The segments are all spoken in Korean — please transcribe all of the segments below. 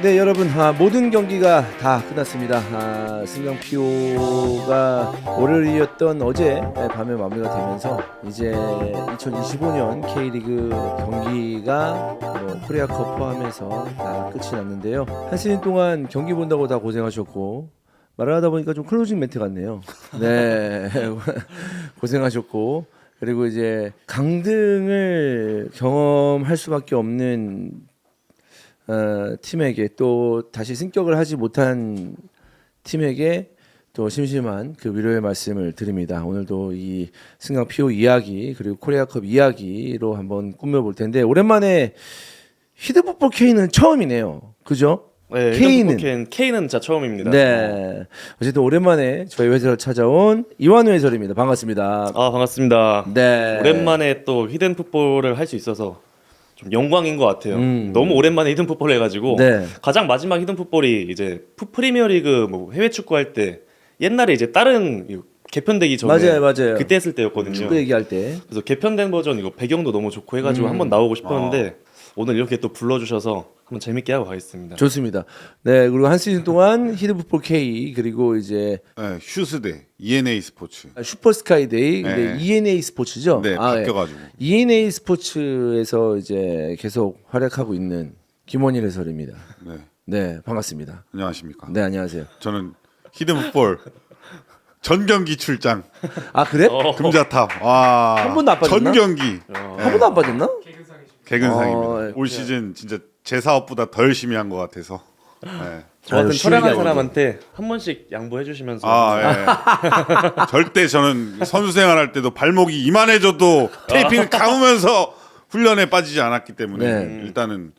네 여러분 모든 경기가 다 끝났습니다. 승강 피오가 월요일이었던 어제 밤에 마무리가 되면서 이제 2025년 K리그 경기가 코리아컵 포함해서 다 끝이 났는데요. 한 시즌 동안 경기 본다고 다 고생하셨고 말을 하다 보니까 좀 클로징 멘트 같네요. 네 고생하셨고 그리고 이제 강등을 경험할 수밖에 없는 팀에게 또 다시 승격을 하지 못한 팀에게 또 심심한 그 위로의 말씀을 드립니다. 오늘도 이 승강 피오 이야기 그리고 코리아컵 이야기로 한번 꾸며볼 텐데 오랜만에 히드풋볼 K는 처음이네요. 그죠? 네, K는 진짜 처음입니다. 네. 어쨌든 오랜만에 저희 회사를 찾아온 이완우 해설입니다. 반갑습니다. 반갑습니다. 네. 오랜만에 또 히든 풋볼을 할 수 있어서 좀 영광인 것 같아요. 너무 오랜만에 히든 풋볼 해가지고 네. 가장 마지막 히든 풋볼이 이제 프리미어리그 뭐 해외 축구할 때 옛날에 이제 다른 개편되기 전에 맞아요. 그때 했을 때였거든요. 축구 얘기할 때. 그래서 개편된 버전 이거 배경도 너무 좋고 해가지고 한번 나오고 싶었는데 오늘 이렇게 또 불러주셔서 한번 재밌게 하고 가겠습니다. 좋습니다. 네, 그리고 한 시즌 동안 히드풋볼 K 그리고 이제 네, 슈스대 ENA 스포츠. 슈퍼스카이데이 네. 근데 ENA 스포츠죠? 네, 바뀌어가지고. ENA 스포츠에서 이제 계속 활약하고 있는 김원일 해설입니다. 네, 네, 반갑습니다. 안녕하십니까. 네, 안녕하세요. 저는 히든풋볼 전 경기 출장 그래? 금자탑. 와, 한 번도 안 빠졌나? 전 경기 한 번도 안 빠졌나? 개근상입니다. 올 시즌 진짜 제 사업보다 더 열심히 한 것 같아서. 네. 저 같은 쉬운 게 촬영한 아니고. 사람한테 한 번씩 양보해 주시면서 절대 저는 선수 생활할 때도 발목이 이만해져도 테이핑을 감으면서 훈련에 빠지지 않았기 때문에 네. 일단은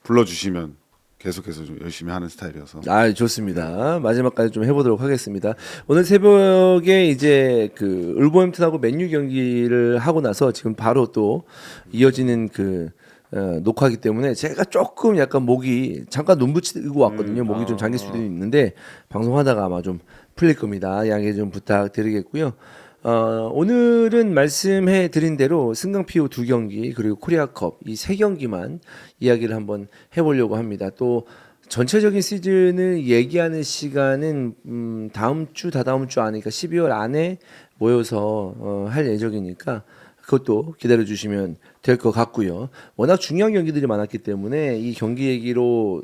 불러주시면 계속해서 좀 열심히 하는 스타일이어서. 좋습니다. 마지막까지 좀 해보도록 하겠습니다. 오늘 새벽에 이제 그 울버햄튼하고 맨유 경기를 하고 나서 지금 바로 또 이어지는 그 녹화하기 때문에 제가 조금 약간 목이 잠깐 눈 붙이고 왔거든요. 목이 좀 잠길 수도 있는데 방송하다가 아마 좀 풀릴 겁니다. 양해 좀 부탁드리겠고요. 오늘은 말씀해 드린 대로 승강피오 2경기 그리고 코리아컵 이 3경기만 이야기를 한번 해보려고 합니다. 또 전체적인 시즌을 얘기하는 시간은 다음 주 다다음 주 안이니까 12월 안에 모여서 할 예정이니까 그것도 기다려 주시면 될 것 같고요. 워낙 중요한 경기들이 많았기 때문에 이 경기 얘기로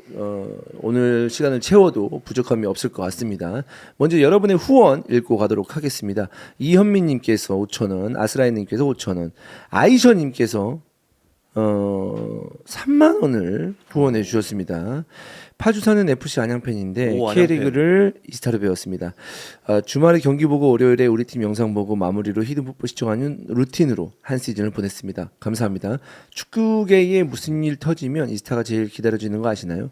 오늘 시간을 채워도 부족함이 없을 것 같습니다. 먼저 여러분의 후원 읽고 가도록 하겠습니다. 이현민님께서 5,000원, 아스라이님께서 5,000원, 아이셔님께서 3만 원을 후원해 주셨습니다. 파주 사는 FC 안양팬인데 오, 안양팬. K리그를 이스타로 배웠습니다. 주말에 경기 보고 월요일에 우리 팀 영상 보고 마무리로 히든풋볼 시청하는 루틴으로 한 시즌을 보냈습니다. 감사합니다. 축구계에 무슨 일 터지면 이스타가 제일 기다려지는 거 아시나요?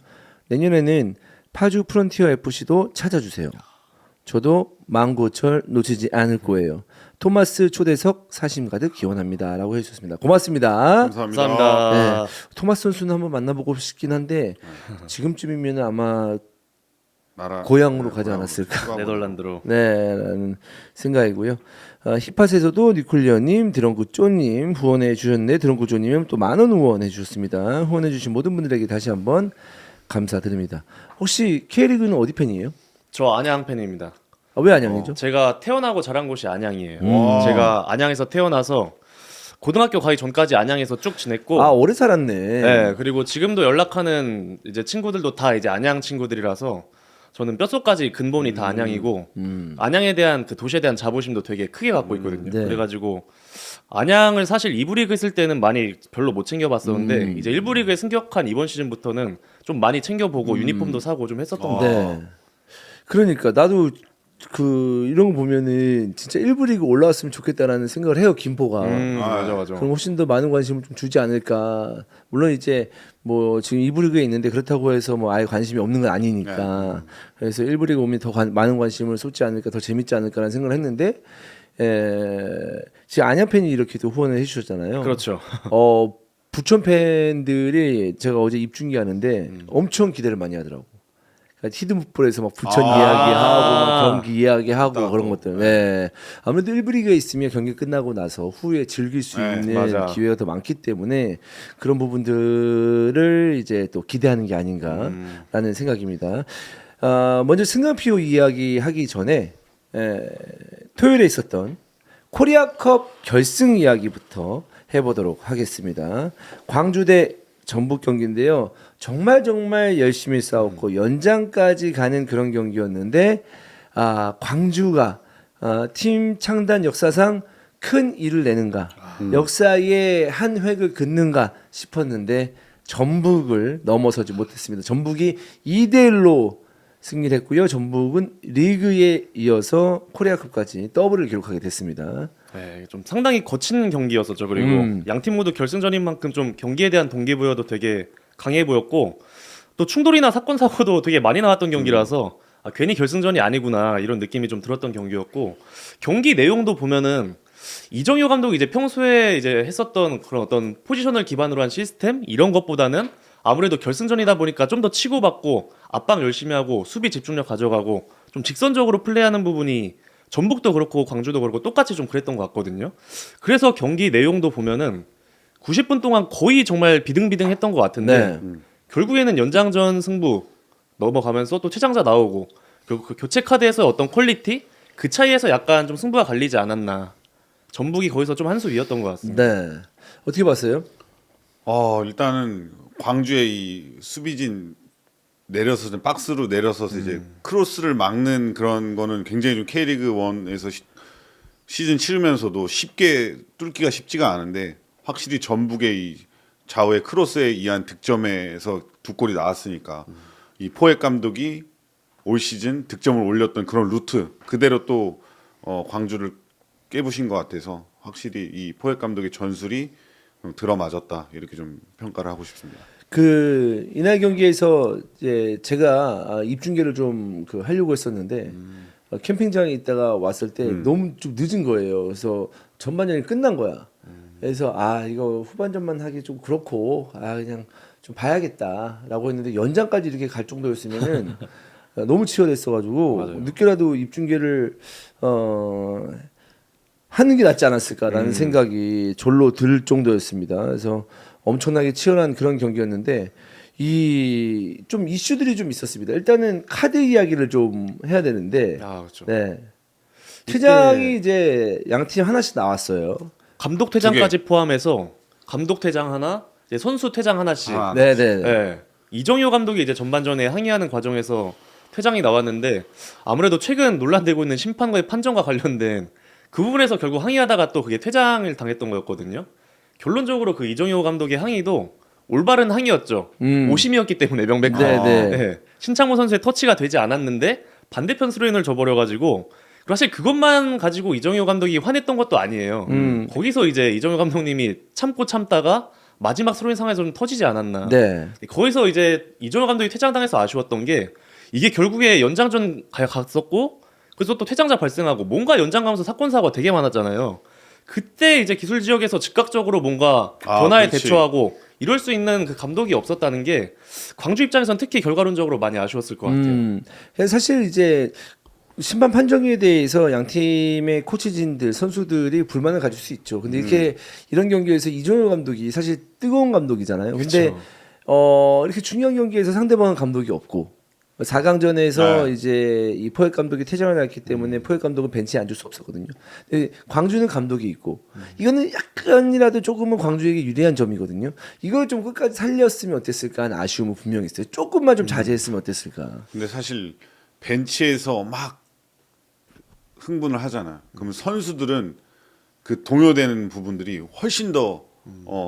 내년에는 파주 프론티어 FC도 찾아주세요. 저도 망고철 놓치지 않을 거예요. 토마스 초대석 사심 가득 기원합니다. 라고 해주셨습니다. 고맙습니다. 감사합니다. 네, 토마스 선수는 한번 만나보고 싶긴 한데 지금쯤이면 아마 고향으로 가지 않았을까. 네덜란드로. 네, 라는 생각이고요. 힙팟에서도 니콜리언님, 드렁구쪼님 후원해 주셨는데 드렁구쪼님은 또 10,000원 후원해 주셨습니다. 후원해 주신 모든 분들에게 다시 한번 감사드립니다. 혹시 K리그는 어디 팬이에요? 저 안양 팬입니다. 왜 안양이죠? 제가 태어나고 자란 곳이 안양이에요. 제가 안양에서 태어나서 고등학교 가기 전까지 안양에서 쭉 지냈고, 오래 살았네. 네, 그리고 지금도 연락하는 이제 친구들도 다 이제 안양 친구들이라서 저는 뼛속까지 근본이 다 안양이고 안양에 대한 그 도시에 대한 자부심도 되게 크게 갖고 있거든요. 네. 그래가지고 안양을 사실 2부 리그 있을 때는 많이 별로 못 챙겨봤었는데 이제 1부 리그에 승격한 이번 시즌부터는 좀 많이 챙겨보고 유니폼도 사고 좀 했었던 것 같아요. 네. 그러니까 나도 그 이런 거 보면은 진짜 1부 리그 올라왔으면 좋겠다라는 생각을 해요. 김포가. 맞아. 그럼 훨씬 더 많은 관심을 좀 주지 않을까. 물론 이제 뭐 지금 2부 리그에 있는데 그렇다고 해서 뭐 아예 관심이 없는 건 아니니까. 그래서 1부 리그 오면 더 많은 관심을 쏟지 않을까, 더 재밌지 않을까라는 생각을 했는데 지금 안양 팬이 이렇게 또 후원을 해주셨잖아요. 그렇죠. 부천 팬들이 제가 어제 입중계 하는데 엄청 기대를 많이 하더라고. 히든풋볼에서 막 부천 아. 이야기하고 막 경기 이야기하고 맞다, 그런 또. 것들. 네. 아무래도 1부 리그에 있으면 경기 끝나고 나서 후에 즐길 수 네, 있는 맞아. 기회가 더 많기 때문에 그런 부분들을 이제 또 기대하는 게 아닌가라는 생각입니다. 먼저 승강피오 이야기하기 전에 토요일에 있었던 코리아컵 결승 이야기부터 해보도록 하겠습니다. 광주 대 전북 경기인데요. 정말 열심히 싸웠고 연장까지 가는 그런 경기였는데 광주가 팀 창단 역사상 큰 일을 내는가, 역사의 한 획을 긋는가 싶었는데 전북을 넘어서지 못했습니다. 전북이 2대1로 승리를 했고요. 전북은 리그에 이어서 코리아컵까지 더블을 기록하게 됐습니다. 네, 좀 상당히 거친 경기였었죠. 그리고 양 팀 모두 결승전인 만큼 좀 경기에 대한 동기부여도 되게 강해 보였고 또 충돌이나 사건 사고도 되게 많이 나왔던 경기라서 괜히 결승전이 아니구나 이런 느낌이 좀 들었던 경기였고 경기 내용도 보면은 이정효 감독이 이제 평소에 이제 했었던 그런 어떤 포지션을 기반으로 한 시스템 이런 것보다는 아무래도 결승전이다 보니까 좀 더 치고받고 압박 열심히 하고 수비 집중력 가져가고 좀 직선적으로 플레이하는 부분이 전북도 그렇고 광주도 그렇고 똑같이 좀 그랬던 것 같거든요. 그래서 경기 내용도 보면은 90분 동안 거의 정말 비등비등했던 것 같은데 결국에는 연장전 승부 넘어가면서 또 최장자 나오고 결국 그 교체 카드에서 어떤 퀄리티 그 차이에서 약간 좀 승부가 갈리지 않았나. 전북이 거기서 좀 한 수 위였던 것 같습니다. 네. 어떻게 봤어요? 일단은 광주의 이 수비진 내려서 박스로 내려서서 이제 크로스를 막는 그런 거는 굉장히 좀 K리그 1에서 시즌 치르면서도 쉽게 뚫기가 쉽지가 않은데 확실히 전북의 이 좌우의 크로스에 의한 득점에서 두 골이 나왔으니까 이 포획 감독이 올 시즌 득점을 올렸던 그런 루트 그대로 또 광주를 깨부신 것 같아서 확실히 이 포획 감독의 전술이 들어맞았다 이렇게 좀 평가를 하고 싶습니다. 그 이날 경기에서 이제 제가 입중계를 좀 하려고 했었는데 캠핑장에 있다가 왔을 때 너무 좀 늦은 거예요. 그래서 전반전이 끝난 거야. 그래서 이거 후반전만 하기 좀 그렇고 그냥 좀 봐야겠다라고 했는데 연장까지 이렇게 갈 정도였으면은 너무 치열했어가지고 맞아요. 늦게라도 입중계를 하는 게 낫지 않았을까라는 생각이 절로 들 정도였습니다. 그래서 엄청나게 치열한 그런 경기였는데 이 좀 이슈들이 좀 있었습니다. 일단은 카드 이야기를 좀 해야 되는데 그렇죠. 네. 퇴장이 이제 양 팀 하나씩 나왔어요. 감독 퇴장까지 포함해서 감독 퇴장 하나, 이제 선수 퇴장 하나씩. 네네. 네. 이정효 감독이 이제 전반전에 항의하는 과정에서 퇴장이 나왔는데 아무래도 최근 논란되고 있는 심판과의 판정과 관련된 그 부분에서 결국 항의하다가 또 그게 퇴장을 당했던 거였거든요. 결론적으로 그 이정효 감독의 항의도 올바른 항의였죠. 오심이었기 때문에 명백한. 네네. 네. 신창모 선수의 터치가 되지 않았는데 반대편 스로인을 줘버려가지고 사실 그것만 가지고 이정효 감독이 화냈던 것도 아니에요. 거기서 이제 이정효 감독님이 참고 참다가 마지막 스로인 상황에서 좀 터지지 않았나. 네. 거기서 이제 이정효 감독이 퇴장당해서 아쉬웠던 게 이게 결국에 연장전 갔었고 그래서 또 퇴장자 발생하고 뭔가 연장 가면서 사건 사고가 되게 많았잖아요. 그때 이제 기술 지역에서 즉각적으로 뭔가 변화에 그렇지. 대처하고 이럴 수 있는 그 감독이 없었다는 게 광주 입장에선 특히 결과론적으로 많이 아쉬웠을 것 같아요. 그래서 사실 이제 심판 판정에 대해서 양 팀의 코치진들 선수들이 불만을 가질 수 있죠. 근데 이렇게 이런 경기에서 이정효 감독이 사실 뜨거운 감독이잖아요. 근데 그쵸. 이렇게 중요한 경기에서 상대방은 감독이 없고 4강전에서 네. 이제 이 포획 감독이 퇴장을 했기 때문에 포획 감독은 벤치에 앉을 수 없었거든요. 근데 광주는 감독이 있고 이거는 약간이라도 조금은 광주에게 유리한 점이거든요. 이걸 좀 끝까지 살렸으면 어땠을까 하는 아쉬움은 분명히 있어요. 조금만 좀 자제했으면 어땠을까. 근데 사실 벤치에서 막 흥분을 하잖아. 그러면 선수들은 그 동요되는 부분들이 훨씬 더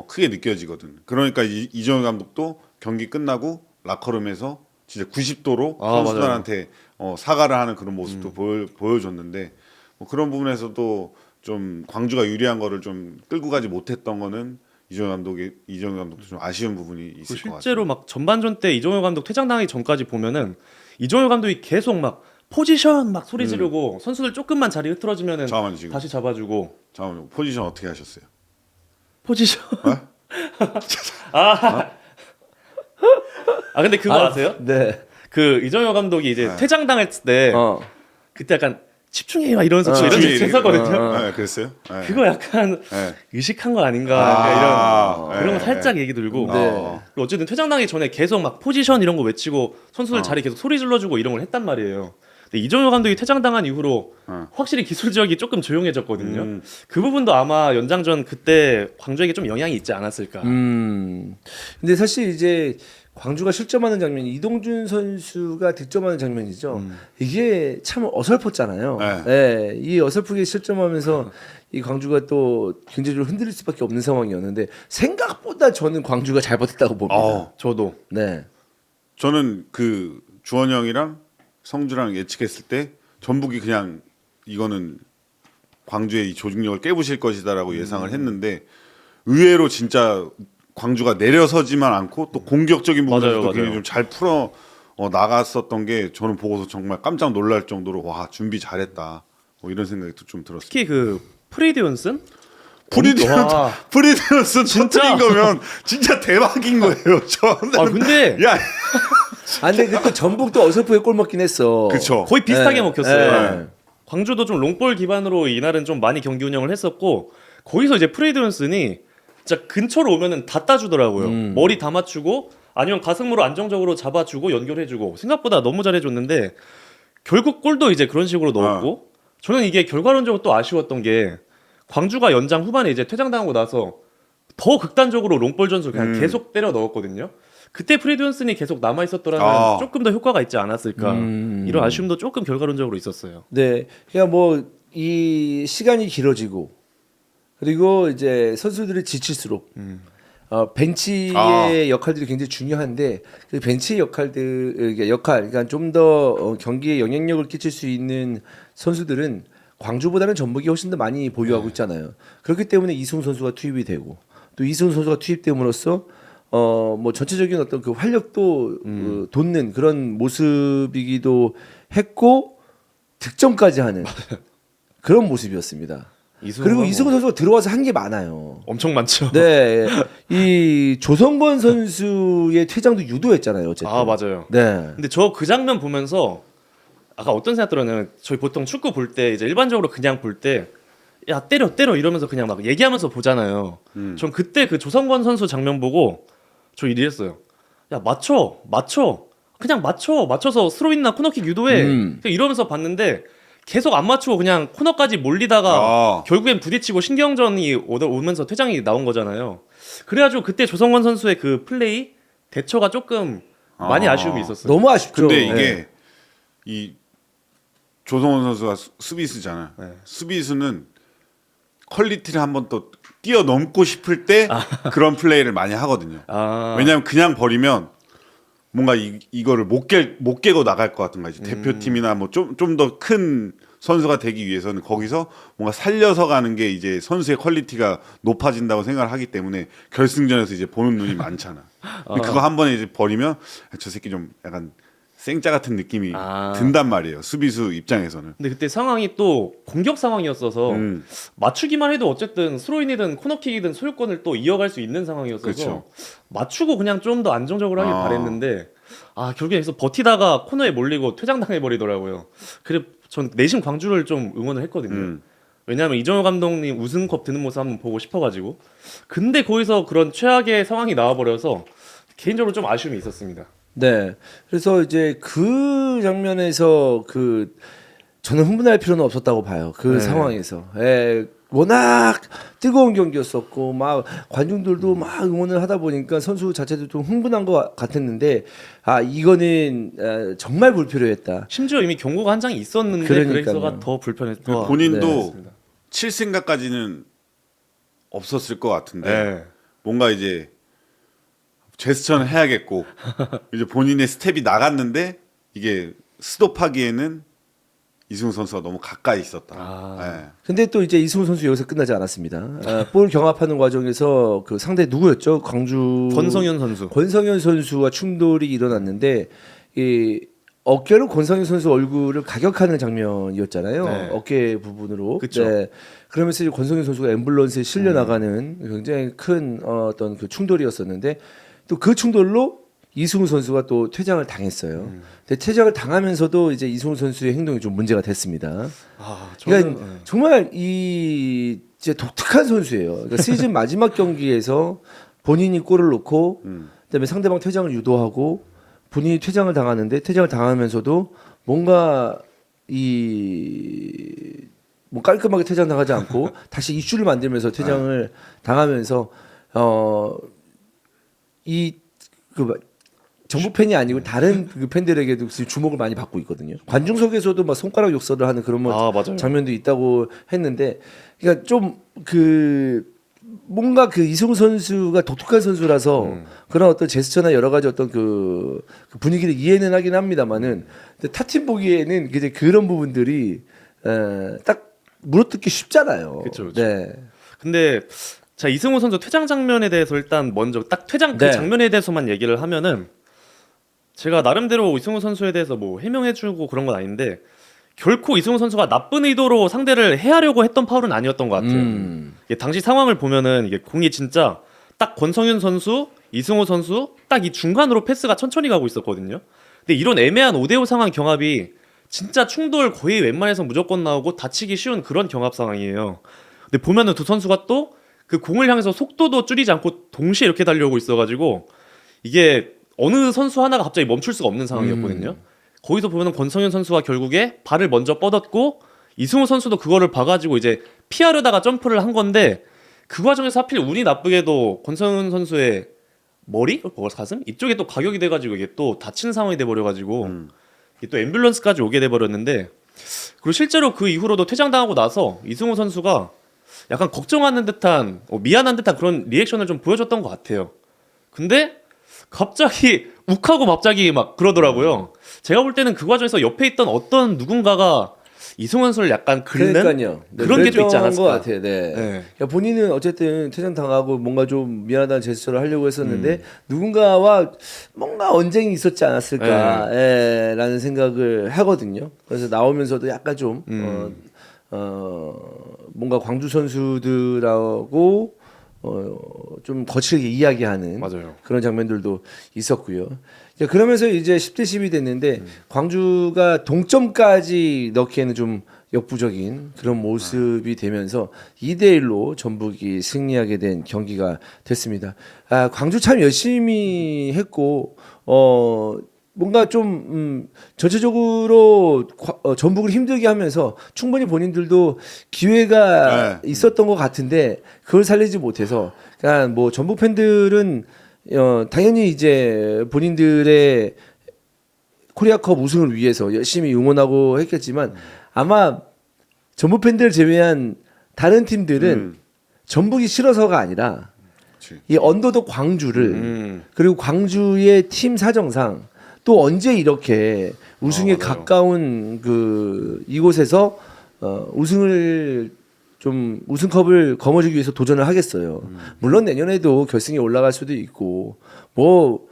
크게 느껴지거든. 그러니까 이정효 감독도 경기 끝나고 라커룸에서 진짜 90도로 선수들한테 사과를 하는 그런 모습도 보여줬는데 뭐 그런 부분에서도 좀 광주가 유리한 거를 좀 끌고 가지 못했던 거는 이정효 감독도 좀 아쉬운 부분이 있을 것 같아요. 실제로 막 전반전 때 이정효 감독 퇴장당하기 전까지 보면은 이정효 감독이 계속 막 포지션 막 소리 지르고 선수들 조금만 자리 흐트러지면은 잠깐만요, 지금. 다시 잡아주고 잠깐만요. 포지션 어떻게 하셨어요? 포지션. 어? 근데 그거 아세요? 네. 그 이정효 감독이 이제 퇴장당했을 때 어. 그때 약간 집중해 막 이러면서 이런 집중해, 얘기 했었거든요. 네, 그랬어요? 네. 그거 약간 네. 의식한 거 아닌가 약간 이런 그런 거 네, 살짝 네. 얘기 들고 네. 그리고 어쨌든 퇴장당하기 전에 계속 막 포지션 이런 거 외치고 선수들 어. 자리 계속 소리 질러주고 이런 걸 했단 말이에요. 근데 이정효 감독이 퇴장당한 이후로 어. 확실히 기술 지역이 조금 조용해졌거든요. 음. 그 부분도 아마 연장전 그때 광주에게 좀 영향이 있지 않았을까. 근데 사실 이제 광주가 실점하는 장면, 이동준 선수가 득점하는 장면이죠. 이게 참 어설펐잖아요. 네. 네, 이 어설프게 실점하면서 이 광주가 또 경제적으로 흔들릴 수밖에 없는 상황이었는데 생각보다 저는 광주가 잘 버텼다고 봅니다. 저도 네. 저는 그 주원 형이랑 성주랑 예측했을 때 전북이 그냥 이거는 광주의 이 조직력을 깨부실 것이다라고 예상을 했는데 의외로 진짜 광주가 내려서지만 않고 또 공격적인 부분에서 맞아요, 굉장히 맞아요. 좀 잘 풀어 나갔었던 게 저는 보고서 정말 깜짝 놀랄 정도로 와 준비 잘했다 뭐 이런 생각이 좀 들었어요. 특히 그 프리디온슨 와. 프리디언스 진짜. 터뜨린 거면 진짜 대박인 거예요. 저는 아 근데 야 아 근데 그때 전북도 어설프게 골 먹긴 했어. 그쵸. 거의 비슷하게 네. 먹혔어요. 네. 광주도 좀 롱볼 기반으로 이날은 좀 많이 경기 운영을 했었고 거기서 이제 프리디온슨이 진짜 근처로 오면은 다 따주더라고요. 머리 다 맞추고 아니면 가슴으로 안정적으로 잡아주고 연결해주고 생각보다 너무 잘해줬는데 결국 골도 이제 그런 식으로 넣었고 저는 이게 결과론적으로 또 아쉬웠던 게 광주가 연장 후반에 이제 퇴장당하고 나서 더 극단적으로 롱볼 전술 그냥 계속 때려 넣었거든요. 그때 프리디온슨이 계속 남아 있었더라면 조금 더 효과가 있지 않았을까 이런 아쉬움도 조금 결과론적으로 있었어요. 네, 그냥 뭐 이 시간이 길어지고 그리고 이제 선수들이 지칠수록 벤치의 역할들이 굉장히 중요한데 그 벤치의 그러니까 좀 더 경기에 영향력을 끼칠 수 있는 선수들은 광주보다는 전북이 훨씬 더 많이 보유하고 있잖아요. 그렇기 때문에 이승우 선수가 투입이 되고 또 이승우 선수가 투입됨으로써 뭐 전체적인 어떤 그 활력도 돋는 그런 모습이기도 했고 득점까지 하는 그런 모습이었습니다. 그리고 뭐 이승우 선수가 들어와서 한 게 많아요. 엄청 많죠. 네, 이 조성권 선수의 퇴장도 유도했잖아요. 어쨌든. 아 맞아요. 네. 근데 저 그 장면 보면서 아까 어떤 생각 들었냐면 저희 보통 축구 볼 때 이제 일반적으로 그냥 볼 때 야 때려 이러면서 그냥 막 얘기하면서 보잖아요. 전 그때 그 조성권 선수 장면 보고 저 이랬어요. 야 맞춰 그냥 맞춰서 스로인나 코너킥 유도해 그냥 이러면서 봤는데 계속 안 맞추고 그냥 코너까지 몰리다가 결국엔 부딪히고 신경전이 오면서 퇴장이 나온 거잖아요. 그래가지고 그때 조성권 선수의 그 플레이 대처가 조금 많이 아쉬움이 있었어요. 너무 아쉽죠. 근데 이게 네. 이 조성원 선수가 수비수잖아요. 수비수는 퀄리티를 한번 또 뛰어넘고 싶을 때 그런 플레이를 많이 하거든요. 왜냐하면 그냥 버리면 뭔가 이거를 못 깨고 나갈 것 같은 거지. 대표팀이나 뭐 좀 더 큰 선수가 되기 위해서는 거기서 뭔가 살려서 가는 게 이제 선수의 퀄리티가 높아진다고 생각을 하기 때문에 결승전에서 이제 보는 눈이 많잖아. 근데 그거 한 번에 이제 버리면 저 새끼 좀 약간 생짜 같은 느낌이 든단 말이에요. 수비수 입장에서는. 근데 그때 상황이 또 공격 상황이었어서 맞추기만 해도 어쨌든 스로인이든 코너킥이든 소유권을 또 이어갈 수 있는 상황이었어서 그렇죠. 맞추고 그냥 좀 더 안정적으로 하길 바랬는데 결국에 여기서 버티다가 코너에 몰리고 퇴장당해 버리더라고요. 그래 전 내심 광주를 좀 응원을 했거든요. 왜냐하면 이정효 감독님 우승컵 드는 모습 한번 보고 싶어가지고 근데 거기서 그런 최악의 상황이 나와버려서 개인적으로 좀 아쉬움이 있었습니다. 네. 그래서 이제 그 장면에서 저는 흥분할 필요는 없었다고 봐요. 그 상황에서. 예. 워낙 뜨거운 경기였었고 막 관중들도 막 응원을 하다 보니까 선수 자체도 좀 흥분한 것 같았는데 이거는 정말 불필요했다. 심지어 이미 경고가 한 장이 있었는데 그러니까요. 그래서가 더 불편했다. 본인도 네. 칠 생각까지는 없었을 것 같은데 네. 뭔가 이제 제스처는 해야겠고 이제 본인의 스텝이 나갔는데 이게 스톱하기에는 이승우 선수가 너무 가까이 있었다. 네. 근데 또 이제 이승우 선수 여기서 끝나지 않았습니다. 볼 경합하는 과정에서 그 상대 누구였죠? 광주 권성현 선수. 권성현 선수와 충돌이 일어났는데 이 어깨로 권성현 선수 얼굴을 가격하는 장면이었잖아요. 네. 어깨 부분으로. 그쵸. 네. 그러면서 이제 권성현 선수가 앰뷸런스에 실려 나가는 굉장히 큰 어떤 그 충돌이었었는데 또 그 충돌로 이승우 선수가 또 퇴장을 당했어요. 근데 퇴장을 당하면서도 이제 이승우 선수의 행동이 좀 문제가 됐습니다. 그러니까 정말 이 이제 독특한 선수예요. 그러니까 시즌 마지막 경기에서 본인이 골을 넣고 그다음에 상대방 퇴장을 유도하고 본인이 퇴장을 당하는데 퇴장을 당하면서도 뭔가 뭐 깔끔하게 퇴장 당하지 않고 다시 이슈를 만들면서 퇴장을 당하면서 전부 팬이 아니고 다른 그 팬들에게도 주목을 많이 받고 있거든요. 관중석에서도 막 손가락 욕설을 하는 그런 맞아요. 장면도 있다고 했는데, 그러니까 좀 뭔가 이승우 선수가 독특한 선수라서 그런 어떤 제스처나 여러 가지 어떤 그 분위기를 이해는 하긴 합니다만은 타팀 보기에는 이제 그런 부분들이 딱 물어뜯기 쉽잖아요. 그쵸. 네. 근데 자 이승우 선수 퇴장 장면에 대해서 일단 먼저 딱 퇴장 그 네. 장면에 대해서만 얘기를 하면은 제가 나름대로 이승우 선수에 대해서 뭐 해명해주고 그런 건 아닌데 결코 이승우 선수가 나쁜 의도로 상대를 해하려고 했던 파울은 아니었던 것 같아요. 이게 당시 상황을 보면은 이게 공이 진짜 딱 권성윤 선수, 이승우 선수 딱 이 중간으로 패스가 천천히 가고 있었거든요. 근데 이런 애매한 5대5 상황 경합이 진짜 충돌 거의 웬만해서 무조건 나오고 다치기 쉬운 그런 경합 상황이에요. 근데 보면은 두 선수가 또 그 공을 향해서 속도도 줄이지 않고 동시에 이렇게 달려오고 있어가지고 이게 어느 선수 하나가 갑자기 멈출 수가 없는 상황이었거든요. 거기서 보면은 권성현 선수가 결국에 발을 먼저 뻗었고 이승우 선수도 그거를 봐가지고 이제 피하려다가 점프를 한 건데 그 과정에서 하필 운이 나쁘게도 권성현 선수의 머리? 가슴? 이쪽에 또 가격이 돼가지고 이게 또 다치는 상황이 돼버려가지고 이게 또 앰뷸런스까지 오게 돼버렸는데 그리고 실제로 그 이후로도 퇴장당하고 나서 이승우 선수가 약간 걱정하는 듯한 미안한 듯한 그런 리액션을 좀 보여줬던 것 같아요. 근데 갑자기 욱하고 갑자기 막 그러더라고요. 제가 볼 때는 그 과정에서 옆에 있던 어떤 누군가가 이승우 선수를 약간 긁는 그러니까요. 그런 게 좀 있지 그랬던 않았을까. 것 같아요. 네. 네. 그러니까 본인은 어쨌든 퇴장 당하고 뭔가 좀 미안하다는 제스처를 하려고 했었는데 누군가와 뭔가 언쟁이 있었지 않았을까라는 생각을 하거든요. 그래서 나오면서도 약간 좀 뭔가 광주 선수들하고 좀 거칠게 이야기하는 맞아요. 그런 장면들도 있었고요. 자, 그러면서 이제 10대 10이 됐는데 광주가 동점까지 넣기에는 좀 역부족인 그런 모습이 되면서 2대 1로 전북이 승리하게 된 경기가 됐습니다. 광주 참 열심히 했고 뭔가 좀 전체적으로 전북을 힘들게 하면서 충분히 본인들도 기회가 있었던 것 같은데 그걸 살리지 못해서 그러니까 뭐 전북 팬들은 당연히 이제 본인들의 코리아컵 우승을 위해서 열심히 응원하고 했겠지만 아마 전북 팬들 제외한 다른 팀들은 전북이 싫어서가 아니라 이 언더독 광주를 그리고 광주의 팀 사정상 또 언제 이렇게 우승에 가까운 이곳에서 우승컵을 거머쥐기 위해서 도전을 하겠어요. 물론 내년에도 결승에 올라갈 수도 있고 뭐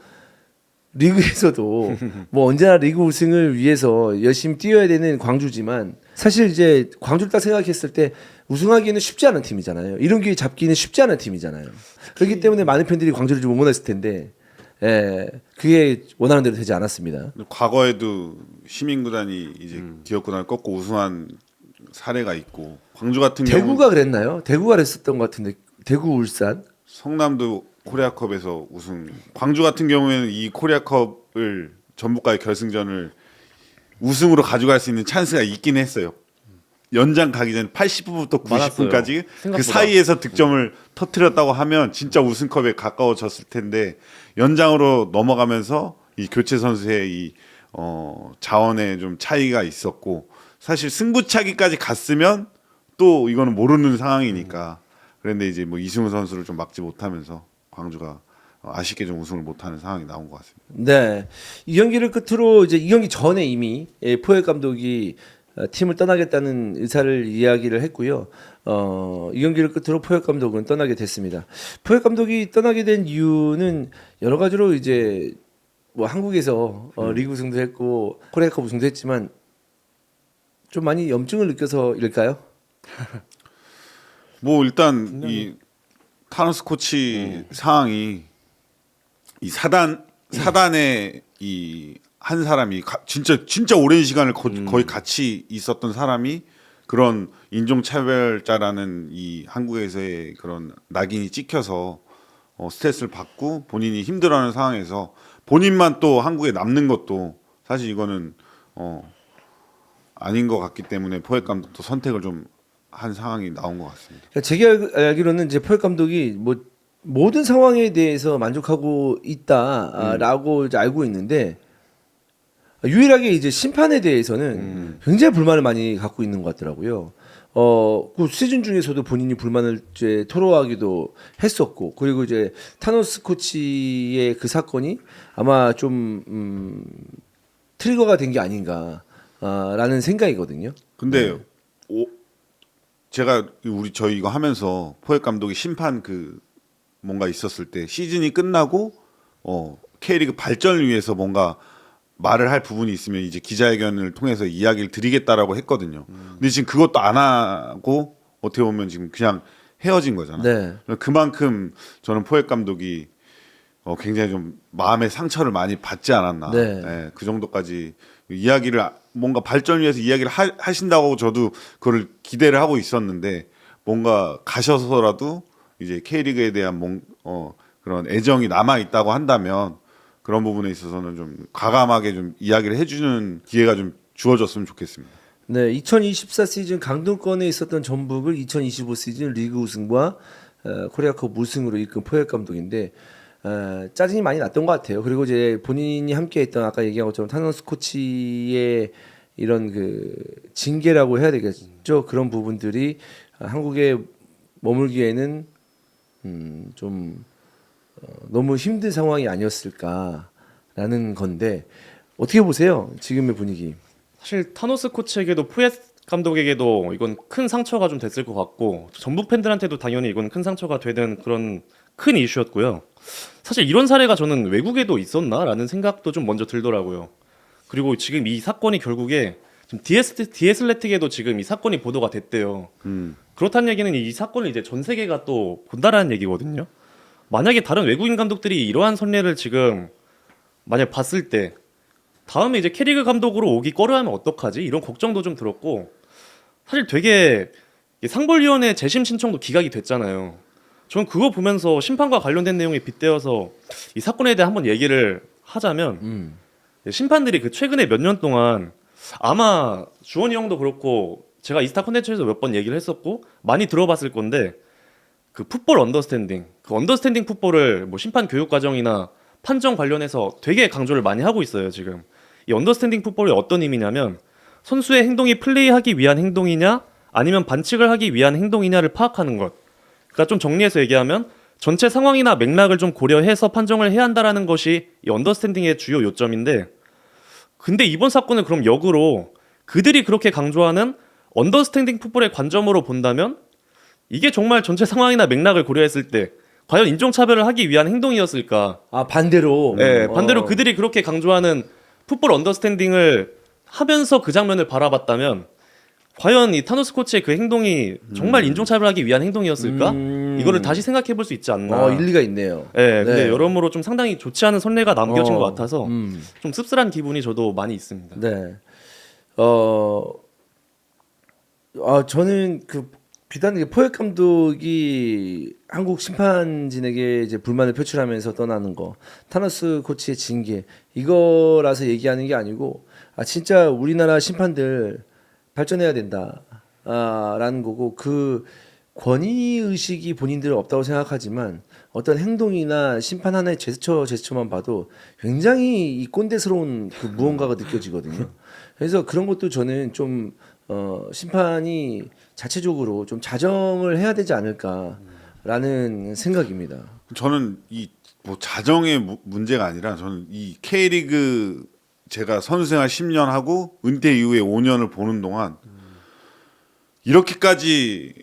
리그에서도 뭐 언제나 리그 우승을 위해서 열심히 뛰어야 되는 광주지만 사실 이제 광주를 딱 생각했을 때 우승하기는 쉽지 않은 팀이잖아요. 이런 기회 잡기는 쉽지 않은 팀이잖아요. 그렇기 때문에 많은 팬들이 광주를 좀 응원했을 텐데 그게 원하는 대로 되지 않았습니다. 과거에도 시민구단이 이제 기업구단을 꺾고 우승한 사례가 있고 광주 같은 대구가 그랬나요? 대구가 그랬었던 것 같은데 대구 울산 성남도 코리아컵에서 우승. 광주 같은 경우에는 이 코리아컵을 전북과의 결승전을 우승으로 가져갈 수 있는 찬스가 있긴 했어요. 연장 가기 전 80분부터 90분까지 그 사이에서 득점을 터뜨렸다고 하면 진짜 우승컵에 가까워졌을 텐데 연장으로 넘어가면서 이 교체 선수의 이 자원에 좀 차이가 있었고 사실 승부차기까지 갔으면 또 이거는 모르는 상황이니까 그런데 이제 뭐 이승우 선수를 좀 막지 못하면서 광주가 아쉽게 좀 우승을 못하는 상황이 나온 것 같습니다. 네, 이 경기를 끝으로 이제 이 경기 전에 이미 포획 감독이 팀을 떠나겠다는 의사를 이야기를 했고요. 이 경기를 끝으로 포획 감독은 떠나게 됐습니다. 포획 감독이 떠나게 된 이유는 여러 가지로 이제 뭐 한국에서 리그 우승도 했고 코리아컵 우승도 했지만 좀 많이 염증을 느껴서일까요? 뭐 일단 이 타너스 코치 상황이 이 사단의 이 한 사람이 진짜 오랜 시간을 거의 같이 있었던 사람이 그런 인종차별자라는 이 한국에서의 그런 낙인이 찍혀서 스트레스를 받고 본인이 힘들어하는 상황에서 본인만 또 한국에 남는 것도 사실 이거는 아닌 것 같기 때문에 포획 감독도 선택을 좀 한 상황이 나온 것 같습니다. 그러니까 제가 알기로는 이제 포획 감독이 뭐 모든 상황에 대해서 만족하고 있다라고 이제 알고 있는데 유일하게 이제 심판에 대해서는 굉장히 불만을 많이 갖고 있는 것 같더라고요. 그 시즌 중에서도 본인이 불만을 이제 토로하기도 했었고, 그리고 이제 타노스 코치의 그 사건이 아마 좀 트리거가 된 게 아닌가라는 생각이거든요. 근데 제가 저희 이거 하면서 포획 감독이 심판 뭔가 있었을 때 시즌이 끝나고 K리그 발전을 위해서 뭔가 말을 할 부분이 있으면 이제 기자회견을 통해서 이야기를 드리겠다라고 했거든요. 근데 지금 그것도 안 하고 어떻게 보면 지금 그냥 헤어진 거잖아요. 네. 그만큼 저는 포획 감독이 굉장히 좀 마음의 상처를 많이 받지 않았나. 네. 예, 그 정도까지 이야기를 뭔가 발전을 위해서 이야기를 하신다고 저도 그걸 기대를 하고 있었는데 뭔가 가셔서라도 이제 K리그에 대한 그런 애정이 남아 있다고 한다면 그런 부분에 있어서는 좀 과감하게 좀 이야기를 해주는 기회가 좀 주어졌으면 좋겠습니다. 네, 2024 시즌 강등권에 있었던 전북을 2025 시즌 리그 우승과 코리아컵 우승으로 이끈 포획 감독인데 짜증이 많이 났던 것 같아요. 그리고 이제 본인이 함께했던 아까 얘기한 것처럼 타노스 코치의 이런 그 징계라고 해야 되겠죠. 그런 부분들이 한국에 머물기에는 좀 너무 힘든 상황이 아니었을까라는 건데 어떻게 보세요? 지금의 분위기. 사실 타노스 코치에게도 포획 감독에게도 이건 큰 상처가 좀 됐을 것 같고 전북 팬들한테도 당연히 이건 큰 상처가 되는 그런 큰 이슈였고요. 사실 이런 사례가 저는 외국에도 있었나라는 생각도 좀 먼저 들더라고요. 그리고 지금 이 사건이 결국에 지금 디에슬레틱에도 지금 이 사건이 보도가 됐대요. 그렇다는 얘기는 이 사건을 이제 전 세계가 또 본다라는 얘기거든요. 만약에 다른 외국인 감독들이 이러한 선례를 지금 만약 봤을 때 다음에 이제 K리그 감독으로 오기 꺼려하면 어떡하지? 이런 걱정도 좀 들었고 사실 되게 상벌위원회 재심 신청도 기각이 됐잖아요. 저는 그거 보면서 심판과 관련된 내용에 빗대어서 이 사건에 대해 한번 얘기를 하자면 심판들이 그 최근에 몇 년 동안 아마 주원이 형도 그렇고 제가 이스타 콘텐츠에서 몇 번 얘기를 했었고 많이 들어봤을 건데 그 풋볼 언더스탠딩, 그 언더스탠딩 풋볼을 뭐 심판 교육 과정이나 판정 관련해서 되게 강조를 많이 하고 있어요. 지금 이 언더스탠딩 풋볼이 어떤 의미냐면 선수의 행동이 플레이하기 위한 행동이냐 아니면 반칙을 하기 위한 행동이냐를 파악하는 것. 그러니까 좀 정리해서 얘기하면 전체 상황이나 맥락을 좀 고려해서 판정을 해야 한다라는 것이 이 언더스탠딩의 주요 요점인데 근데 이번 사건은 그럼 역으로 그들이 그렇게 강조하는 언더스탠딩 풋볼의 관점으로 본다면 이게 정말 전체 상황이나 맥락을 고려했을 때 과연 인종차별을 하기 위한 행동이었을까? 아 반대로. 네, 반대로 그들이 그렇게 강조하는 풋볼 언더스탠딩을 하면서 그 장면을 바라봤다면 과연 이 타노스 코치의 그 행동이 정말 인종차별하기 위한 행동이었을까? 이거를 다시 생각해 볼 수 있지 않나. 일리가 있네요. 네, 근데 네. 여러모로 좀 상당히 좋지 않은 선례가 남겨진 것 같아서 음. 좀 씁쓸한 기분이 저도 많이 있습니다. 네. 저는 그 비단 포획 감독이 한국 심판진에게 이제 불만을 표출하면서 떠나는 거, 타노스 코치의 징계 이거라서 얘기하는 게 아니고 진짜 우리나라 심판들 발전해야 된다라는 거고 그 권위 의식이 본인들은 없다고 생각하지만 어떤 행동이나 심판 하나의 제스처만 봐도 굉장히 이 꼰대스러운 그 무언가가 느껴지거든요. 그래서 그런 것도 저는 좀 심판이 자체적으로 좀 자정을 해야 되지 않을까라는 생각입니다. 저는 이 뭐 자정의 문제가 아니라 저는 이 K리그 제가 선수생활 10년 하고 은퇴 이후에 5년을 보는 동안 이렇게까지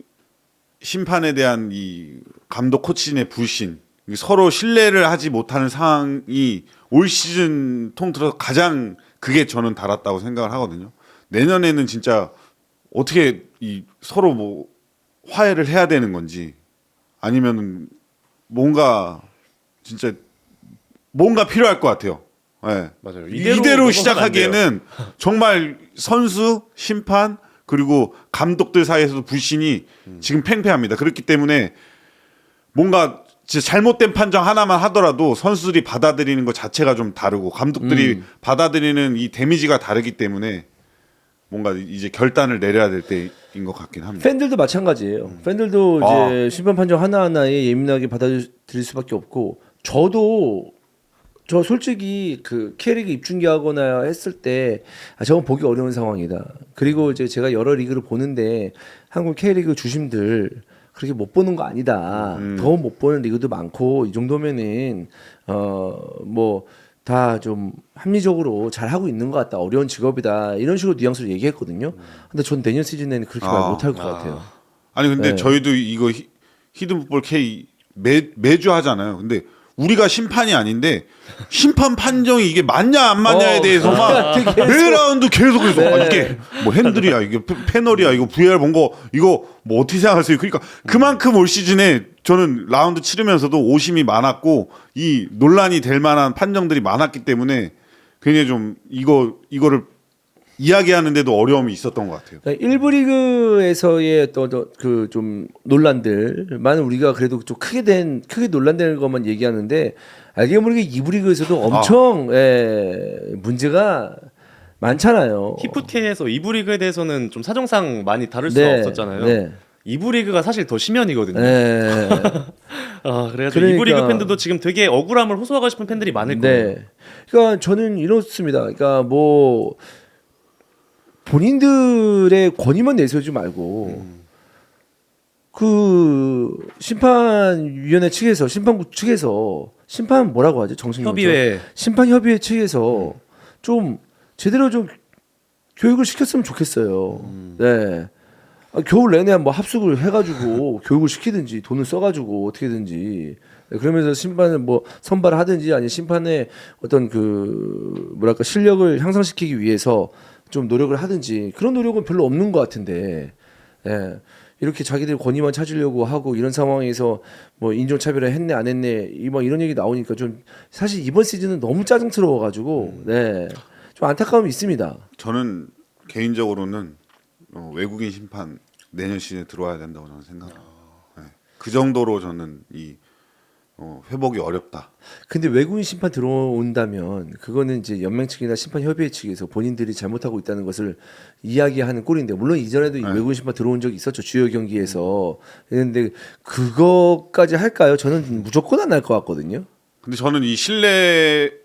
심판에 대한 이 감독 코치진의 불신, 서로 신뢰를 하지 못하는 상황이 올 시즌 통틀어서 가장 그게 저는 달았다고 생각을 하거든요. 내년에는 진짜 어떻게 이 서로 뭐 화해를 해야 되는 건지 아니면은 뭔가 진짜 뭔가 필요할 것 같아요. 예. 맞아요. 이대로 넘어가면 안 시작하기에는 정말 선수, 심판 그리고 감독들 사이에서도 불신이 지금 팽팽합니다. 그렇기 때문에 뭔가 진짜 잘못된 판정 하나만 하더라도 선수들이 받아들이는 것 자체가 좀 다르고 감독들이 받아들이는 이 데미지가 다르기 때문에 뭔가 이제 결단을 내려야 될 때인 것 같긴 합니다. 팬들도 마찬가지예요. 팬들도 이제 심판 판정 하나하나에 예민하게 받아들일 수밖에 없고 저 솔직히 그 K리그 입중계하거나 했을 때 저건 보기 어려운 상황이다. 그리고 이제 제가 여러 리그를 보는데 한국 K리그 주심들 그렇게 못 보는 거 아니다. 더 못 보는 리그도 많고 이 정도면은 뭐 다 좀 합리적으로 잘 하고 있는 것 같다. 어려운 직업이다. 이런 식으로 뉘앙스를 얘기했거든요. 근데 전 내년 시즌에는 그렇게 말 못할 것 같아요. 아니 근데 네. 저희도 이거 히든풋볼 K 매주 하잖아요. 근데 우리가 심판이 아닌데 심판 판정이 이게 맞냐 안 맞냐에 대해서만 매 라운드 계속 그래서 네. 이게 뭐 핸들이야 이게 패널이야 이거 VAR 본 거 이거 뭐 어떻게 생각하세요? 그러니까 그만큼 올 시즌에 저는 라운드 치르면서도 오심이 많았고 이 논란이 될 만한 판정들이 많았기 때문에 굉장히 좀 이거를 이야기하는데도 어려움이 있었던 것 같아요. 그러니까 일부 리그에서의 그 좀 논란들만 우리가 그래도 좀 크게 논란되는 것만 얘기하는데 알게 모르게 이부 리그에서도 엄청 문제가 많잖아요. 히프케에서 2부 리그에 대해서는 좀 사정상 많이 다룰 네, 수가 없었잖아요. 네. 2부 리그가 사실 더 심연이거든요. 네. 그래가지고 그러니까. 2부 리그 팬들도 지금 되게 억울함을 호소하고 싶은 팬들이 많을 거예요. 네. 그러니까 저는 이렇습니다. 그러니까 뭐 본인들의 권위만 내세우지 말고 그 심판위원회 측에서 심판국 측에서 심판 뭐라고 하죠? 정식 협의회 심판협의회 측에서 좀 제대로 좀 교육을 시켰으면 좋겠어요. 네. 겨울 내내 뭐 합숙을 해가지고 교육을 시키든지 돈을 써가지고 어떻게든지 그러면서 심판을 뭐 선발을 하든지 아니 심판의 어떤 그 뭐랄까 실력을 향상시키기 위해서 좀 노력을 하든지 그런 노력은 별로 없는 것 같은데 예. 이렇게 자기들 권위만 찾으려고 하고 이런 상황에서 뭐 인종차별을 했네 안 했네 뭐 이런 얘기 나오니까 좀 사실 이번 시즌은 너무 짜증스러워가지고 네. 좀 안타까움이 있습니다. 저는 개인적으로는 외국인 심판 내년 시즌에 들어와야 된다고 저는 생각합니다. 네. 그 정도로 저는 이 회복이 어렵다. 근데 외국인 심판 들어온다면 그거는 이제 연맹 측이나 심판협의회 측에서 본인들이 잘못하고 있다는 것을 이야기하는 꼴인데 물론 이전에도 이 외국인 심판 들어온 적이 있었죠 주요 경기에서. 그런데 그거까지 할까요? 저는 무조건 안 할 것 같거든요. 근데 저는 이 신뢰를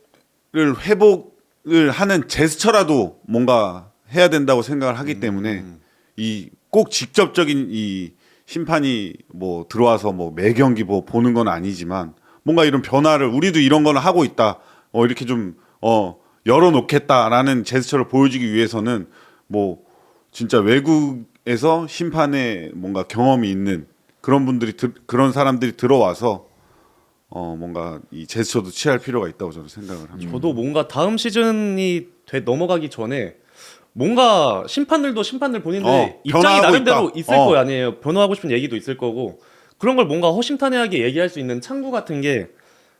회복을 하는 제스처라도 뭔가 해야 된다고 생각을 하기 때문에 이 꼭 직접적인 이 심판이 뭐 들어와서 뭐 매 경기 뭐 보는 건 아니지만 뭔가 이런 변화를 우리도 이런 거는 하고 있다. 이렇게 좀 열어놓겠다라는 제스처를 보여주기 위해서는 뭐 진짜 외국에서 심판에 뭔가 경험이 있는 그런 분들이 그런 사람들이 들어와서 뭔가 이 제스처도 취할 필요가 있다고 저는 생각을 합니다. 저도 뭔가 다음 시즌이 넘어가기 전에 뭔가 심판들 본인들 입장이 변화하고 나름대로 있다. 있을 거 아니에요. 변화하고 싶은 얘기도 있을 거고 그런 걸 뭔가 허심탄회하게 얘기할 수 있는 창구 같은 게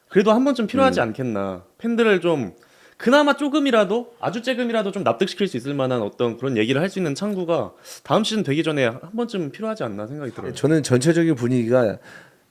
그래도 한 번쯤 필요하지 않겠나. 팬들을 좀 그나마 조금이라도 아주 조금이라도 좀 납득시킬 수 있을 만한 어떤 그런 얘기를 할 수 있는 창구가 다음 시즌 되기 전에 한 번쯤 필요하지 않나 생각이 들어요. 저는 전체적인 분위기가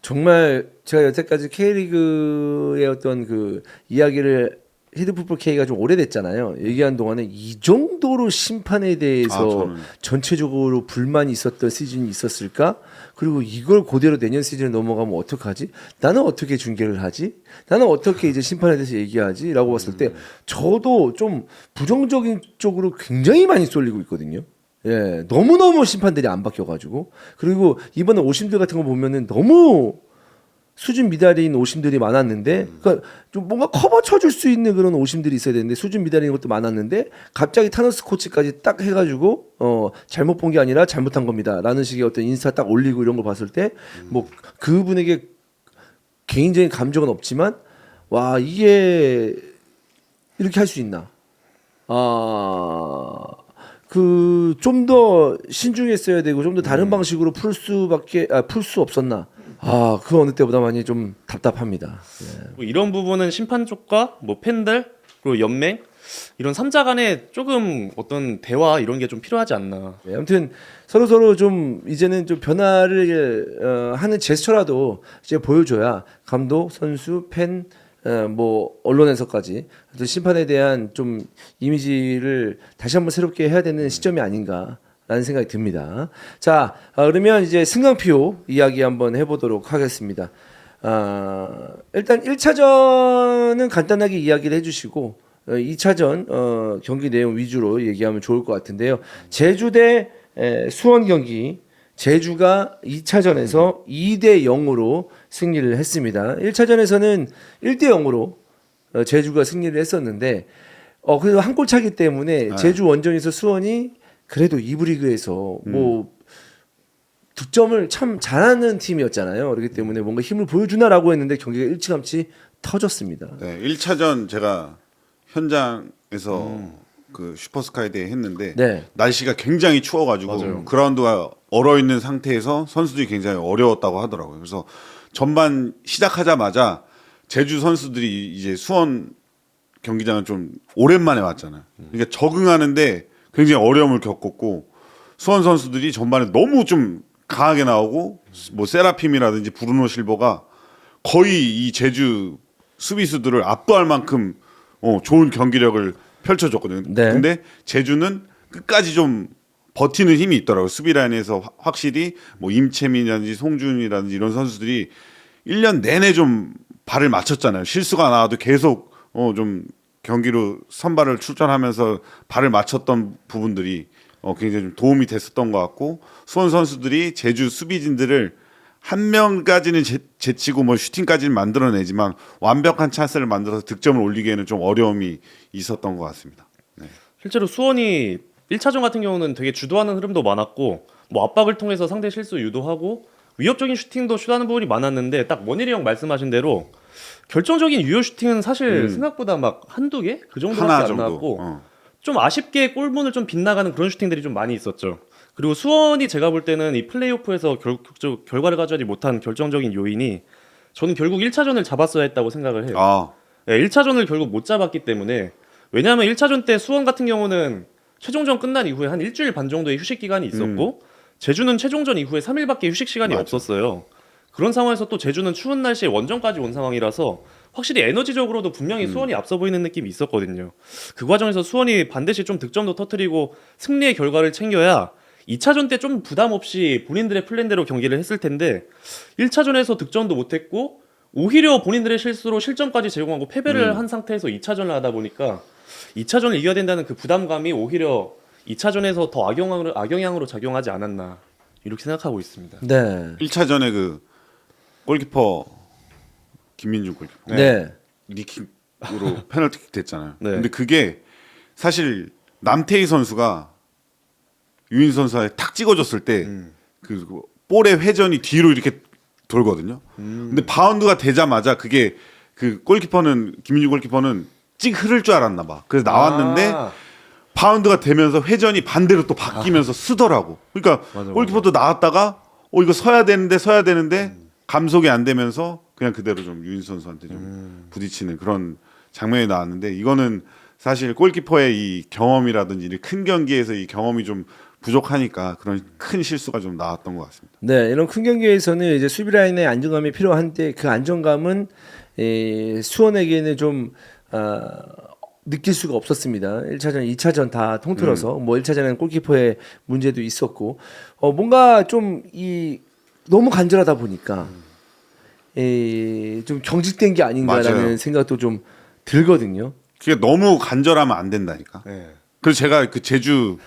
정말 제가 여태까지 K리그의 어떤 그 이야기를 히든풋볼 K가 좀 오래됐잖아요. 얘기한 동안에 이 정도로 심판에 대해서 저는 전체적으로 불만이 있었던 시즌이 있었을까? 그리고 이걸 그대로 내년 시즌에 넘어가면 어떡하지? 나는 어떻게 중계를 하지? 나는 어떻게 이제 심판에 대해서 얘기하지? 라고 봤을 때 저도 좀 부정적인 쪽으로 굉장히 많이 쏠리고 있거든요. 예, 너무너무 심판들이 안 바뀌어가지고. 그리고 이번에 오심들 같은 거 보면은 너무 수준 미달인 오심들이 많았는데, 그러니까 좀 뭔가 커버 쳐줄 수 있는 그런 오심들이 있어야 되는데 수준 미달인 것도 많았는데 갑자기 타너스 코치까지 딱 해가지고 잘못 본 게 아니라 잘못한 겁니다라는 식의 어떤 인스타 딱 올리고 이런 거 봤을 때 뭐 그분에게 개인적인 감정은 없지만 와 이게 이렇게 할 수 있나? 그 좀 더 신중했어야 되고 좀 더 다른 방식으로 풀 수 없었나? 그 어느 때보다 많이 좀 답답합니다. 뭐 이런 부분은 심판 쪽과 뭐 팬들 그리고 연맹 이런 3자 간에 조금 어떤 대화 이런 게 좀 필요하지 않나. 네, 아무튼 서로 좀 이제는 좀 변화를 하는 제스처라도 이제 보여줘야 감독, 선수, 팬, 뭐 언론에서까지 또 심판에 대한 좀 이미지를 다시 한번 새롭게 해야 되는 시점이 아닌가라는 생각이 듭니다. 자, 그러면 이제 승강표 이야기 한번 해보도록 하겠습니다. 일단 1차전은 간단하게 이야기를 해주시고 2차전 경기 내용 위주로 얘기하면 좋을 것 같은데요. 제주 대 수원 경기, 제주가 2차전에서 2대 0으로 승리를 했습니다. 1차전에서는 1대 0으로 제주가 승리를 했었는데 그래도 한 골 차기 때문에 제주 원정에서 수원이 그래도 2부 리그에서 뭐 득점을 참 잘하는 팀이었잖아요. 그렇기 때문에 뭔가 힘을 보여주나라고 했는데 경기가 일찌감치 터졌습니다. 네, 1차전 제가 현장에서 그 슈퍼스카이 대회 했는데 네. 날씨가 굉장히 추워가지고 맞아요. 그라운드가 얼어 있는 상태에서 선수들이 굉장히 어려웠다고 하더라고요. 그래서 전반 시작하자마자 제주 선수들이 이제 수원 경기장은 좀 오랜만에 왔잖아요. 그러니까 적응하는데 굉장히 어려움을 겪었고 수원 선수들이 전반에 너무 좀 강하게 나오고 뭐 세라핌이라든지 브루노 실버가 거의 이 제주 수비수들을 압도할 만큼 좋은 경기력을 펼쳐줬거든요. 네. 근데 제주는 끝까지 좀 버티는 힘이 있더라고요. 수비 라인에서 확실히 뭐 임채민이라든지 송준이라든지 이런 선수들이 1년 내내 좀 발을 맞췄잖아요. 실수가 나와도 계속 좀 경기로 선발을 출전하면서 발을 맞췄던 부분들이 굉장히 좀 도움이 됐었던 것 같고 수원 선수들이 제주 수비진들을 한 명까지는 제치고 뭐 슈팅까지는 만들어내지만 완벽한 찬스를 만들어서 득점을 올리기에는 좀 어려움이 있었던 것 같습니다. 네. 실제로 수원이 1차전 같은 경우는 되게 주도하는 흐름도 많았고 뭐 압박을 통해서 상대 실수 유도하고 위협적인 슈팅도 슛하는 부분이 많았는데 딱 원일이 형 말씀하신 대로 결정적인 유효 슈팅은 사실 생각보다 막 한두 개? 그 하나 정도밖에 안 정도. 나왔고 좀 아쉽게 골문을 좀 빗나가는 그런 슈팅들이 좀 많이 있었죠. 그리고 수원이 제가 볼 때는 이 플레이오프에서 결과를 가져가지 못한 결정적인 요인이 저는 결국 1차전을 잡았어야 했다고 생각을 해요. 네, 1차전을 결국 못 잡았기 때문에 왜냐하면 1차전 때 수원 같은 경우는 최종전 끝난 이후에 한 일주일 반 정도의 휴식 기간이 있었고 제주는 최종전 이후에 3일밖에 휴식 시간이 없었어요. 그런 상황에서 또 제주는 추운 날씨에 원정까지 온 상황이라서 확실히 에너지적으로도 분명히 수원이 앞서 보이는 느낌이 있었거든요. 그 과정에서 수원이 반드시 좀 득점도 터뜨리고 승리의 결과를 챙겨야 2차전 때 좀 부담 없이 본인들의 플랜대로 경기를 했을 텐데 1차전에서 득점도 못했고 오히려 본인들의 실수로 실점까지 제공하고 패배를 한 상태에서 2차전을 하다 보니까 2차전을 이겨야 된다는 그 부담감이 오히려 2차전에서 더 악영향으로 작용하지 않았나 이렇게 생각하고 있습니다. 네. 1차전에 그 골키퍼 김민중 골키퍼 네. 니킥으로 페널티킥 됐잖아요. 네. 근데 그게 사실 남태희 선수가 유인 선수에 탁 찍어줬을 때 그 볼의 회전이 뒤로 이렇게 돌거든요. 근데 바운드가 되자마자 그게 그 골키퍼는 김민중 골키퍼는 찍 흐를 줄 알았나 봐. 그래서 나왔는데 바운드가 되면서 회전이 반대로 또 바뀌면서 쓰더라고. 그러니까 골키퍼도 나왔다가 이거 서야 되는데 감속이 안 되면서 그냥 그대로 좀 유인 선수한테 좀 부딪히는 그런 장면이 나왔는데 이거는 사실 골키퍼의 이 경험이라든지 이 큰 경기에서 이 경험이 좀 부족하니까 그런 큰 실수가 좀 나왔던 것 같습니다. 네, 이런 큰 경기에서는 이제 수비 라인의 안정감이 필요한데 그 안정감은 수원에게는 좀 느낄 수가 없었습니다. 1차전, 2차전 다 통틀어서 뭐 1차전에는 골키퍼의 문제도 있었고 뭔가 좀 너무 간절하다 보니까 좀 경직된 게 아닌가라는 맞아요. 생각도 좀 들거든요. 그게 너무 간절하면 안 된다니까. 네. 그래서 제가 그 제주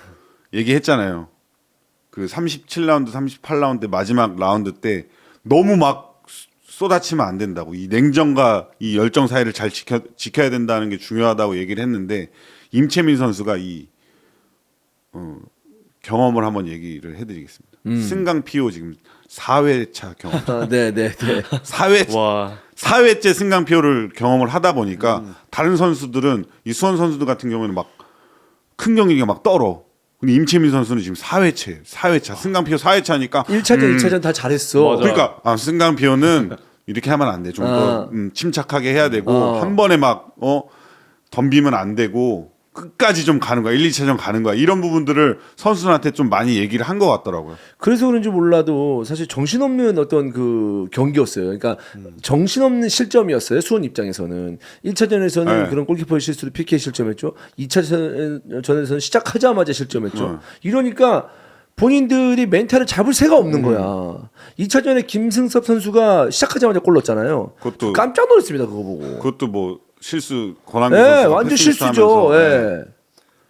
얘기했잖아요. 그 37라운드, 38라운드 마지막 라운드 때 너무 막 쏟아치면 안 된다고. 이 냉정과 이 열정 사이를 잘 지켜야 된다는 게 중요하다고 얘기를 했는데 임채민 선수가 이 경험을 한번 얘기를 해드리겠습니다. 승강 피오 지금 4회차 경험. 네. 4회째 승강 피오를 경험을 하다 보니까 다른 선수들은 이 수원 선수들 같은 경우에는 막 큰 경기가 막 떨어. 근데 임채민 선수는 지금 4회차 승강피어 4회차니까 1차전, 2차전 다 잘했어. 맞아. 그러니까 승강피어는 이렇게 하면 안 돼. 좀 더 침착하게 해야 되고 한 번에 막 덤비면 안 되고 끝까지 좀 가는 거야. 1, 2차전 가는 거야. 이런 부분들을 선수들한테 좀 많이 얘기를 한 것 같더라고요. 그래서 그런지 몰라도 사실 정신없는 어떤 그 경기였어요. 그러니까 정신없는 실점이었어요. 수원 입장에서는 1차전에서는 네. 그런 골키퍼의 실수로 PK 실점했죠. 2차전에서는 시작하자마자 실점했죠. 이러니까 본인들이 멘탈을 잡을 새가 없는 거야. 2차전에 김승섭 선수가 시작하자마자 골 넣었잖아요. 그것도 깜짝 놀랐습니다. 그거 보고. 그것도 뭐 실수 권한규 네, 선수가 완전 패스 실수죠. 하면서, 예.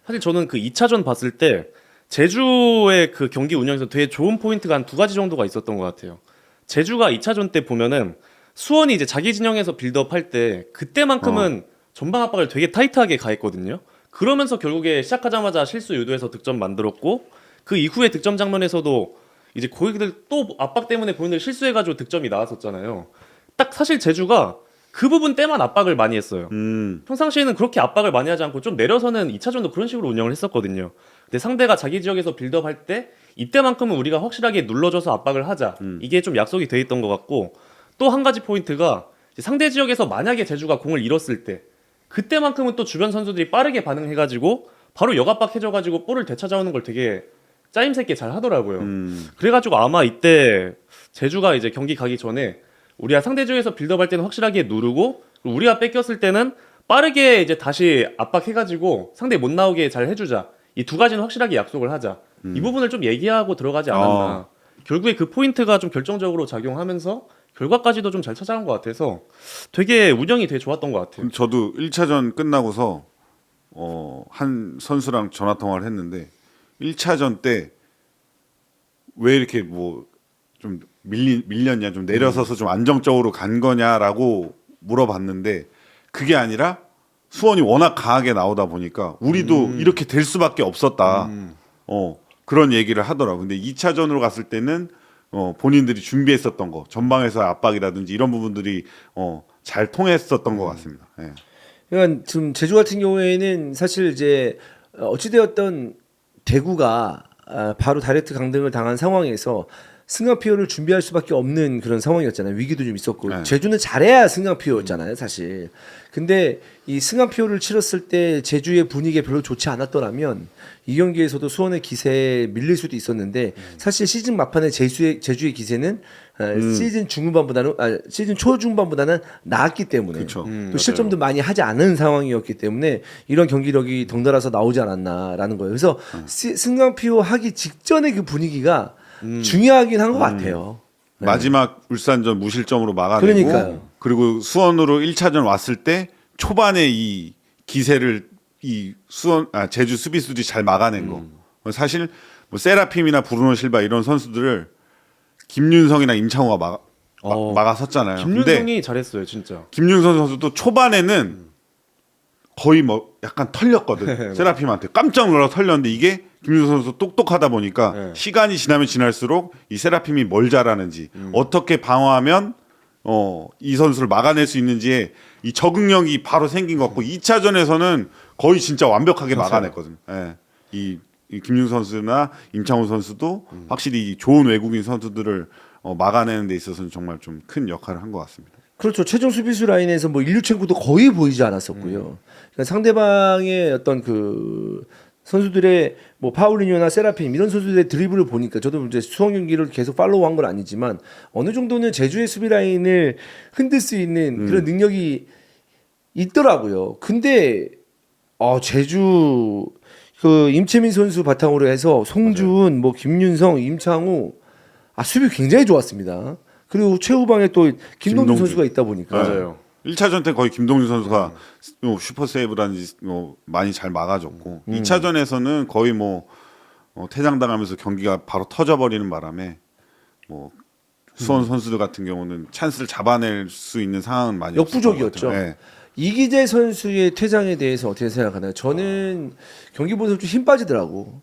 사실 저는 그 2차전 봤을 때 제주의 그 경기 운영에서 되게 좋은 포인트가 한 두 가지 정도가 있었던 것 같아요. 제주가 2차전 때 보면은 수원이 이제 자기 진영에서 빌드업 할 때 그때만큼은 전방 압박을 되게 타이트하게 가했거든요. 그러면서 결국에 시작하자마자 실수 유도해서 득점 만들었고 그 이후에 득점 장면에서도 이제 거기들 또 압박 때문에 본인들 실수해가지고 득점이 나왔었잖아요. 딱 사실 제주가 그 부분 때만 압박을 많이 했어요. 평상시에는 그렇게 압박을 많이 하지 않고 좀 내려서는 2차전도 그런 식으로 운영을 했었거든요. 근데 상대가 자기 지역에서 빌드업 할 때 이때만큼은 우리가 확실하게 눌러줘서 압박을 하자. 이게 좀 약속이 돼 있던 것 같고 또 한 가지 포인트가 이제 상대 지역에서 만약에 제주가 공을 잃었을 때 그때만큼은 또 주변 선수들이 빠르게 반응해가지고 바로 역압박해줘가지고 볼을 되찾아오는 걸 되게 짜임새 있게 잘 하더라고요. 그래가지고 아마 이때 제주가 이제 경기 가기 전에 우리가 상대 지역에서 빌드업 할 때는 확실하게 누르고 우리가 뺏겼을 때는 빠르게 이제 다시 압박해가지고 상대 못 나오게 잘 해주자. 이 두 가지는 확실하게 약속을 하자. 이 부분을 좀 얘기하고 들어가지 않았나. 결국에 그 포인트가 좀 결정적으로 작용하면서 결과까지도 좀 잘 찾아간 것 같아서 되게 운영이 되게 좋았던 것 같아요. 저도 1차전 끝나고서 한 선수랑 전화 통화를 했는데 1차전 때 왜 이렇게 뭐 좀 밀렸냐, 좀 내려서서 좀 안정적으로 간 거냐라고 물어봤는데 그게 아니라 수원이 워낙 강하게 나오다 보니까 우리도 이렇게 될 수밖에 없었다. 그런 얘기를 하더라고. 근데 2차전으로 갔을 때는 본인들이 준비했었던 거, 전방에서 압박이라든지 이런 부분들이 잘 통했었던 것 같습니다. 예. 그러니까 지금 제주 같은 경우에는 사실 이제 어찌되었던 대구가 바로 다이렉트 강등을 당한 상황에서 승강피어를 준비할 수밖에 없는 그런 상황이었잖아요. 위기도 좀 있었고 네. 제주는 잘해야 승강피어였잖아요, 사실. 근데 이 승강피어를 치렀을 때 제주의 분위기가 별로 좋지 않았더라면 이 경기에서도 수원의 기세에 밀릴 수도 있었는데 사실 시즌 막판에 제주의 기세는 시즌 중후반보다는 시즌 초중반보다는 나았기 때문에 그쵸. 또 실점도 많이 하지 않은 상황이었기 때문에 이런 경기력이 덩달아서 나오지 않았나라는 거예요. 그래서 승강피어 하기 직전의 그 분위기가 중요하긴 한 것 같아요. 네. 마지막 울산전 무실점으로 막아내고 그러니까요. 그리고 수원으로 1차전 왔을 때 초반에 이 기세를 이 제주 수비수들이 잘 막아낸 거. 사실 뭐 세라핌이나 브루노 실바 이런 선수들을 김윤성이나 임창호가 막아섰잖아요. 근데 김윤성이 잘했어요, 진짜. 김윤성 선수도 초반에는 거의 뭐 약간 털렸거든. 세라핌한테 깜짝 놀라 털렸는데 이게 김윤성 선수 똑똑하다 보니까 시간이 지나면 지날수록 이 세라핌이 뭘 잘하는지 어떻게 방어하면 이 선수를 막아낼 수 있는지에 이 적응력이 바로 생긴 것 같고 2차전에서는 거의 진짜 완벽하게 막아냈거든요. 예. 이 김윤성 선수나 임창호 선수도 확실히 이 좋은 외국인 선수들을 막아내는 데 있어서는 정말 좀 큰 역할을 한 것 같습니다. 그렇죠. 최종 수비수 라인에서 뭐 일류첸코도 거의 보이지 않았었고요. 그러니까 상대방의 어떤 그 선수들의 뭐 파울리뉴나 세라핌 이런 선수들의 드리블을 보니까 저도 이제 수원 경기를 계속 팔로우한 건 아니지만 어느 정도는 제주의 수비 라인을 흔들 수 있는 그런 능력이 있더라고요. 근데 제주 그 임채민 선수 바탕으로 해서 송준, 뭐 김윤성, 임창우 수비 굉장히 좋았습니다. 그리고 최후방에 또 김동준 선수가 있다 보니까 맞아요. 1차전 때 거의 김동준 선수가 슈퍼 세이브라든지 많이 잘 막아줬고 2차전에서는 거의 뭐 퇴장당하면서 경기가 바로 터져버리는 바람에 뭐 수원 선수들 같은 경우는 찬스를 잡아낼 수 있는 상황은 많이 역부족이었죠. 네. 이기재 선수의 퇴장에 대해서 어떻게 생각하나요? 저는 경기 보면서 좀 힘 빠지더라고.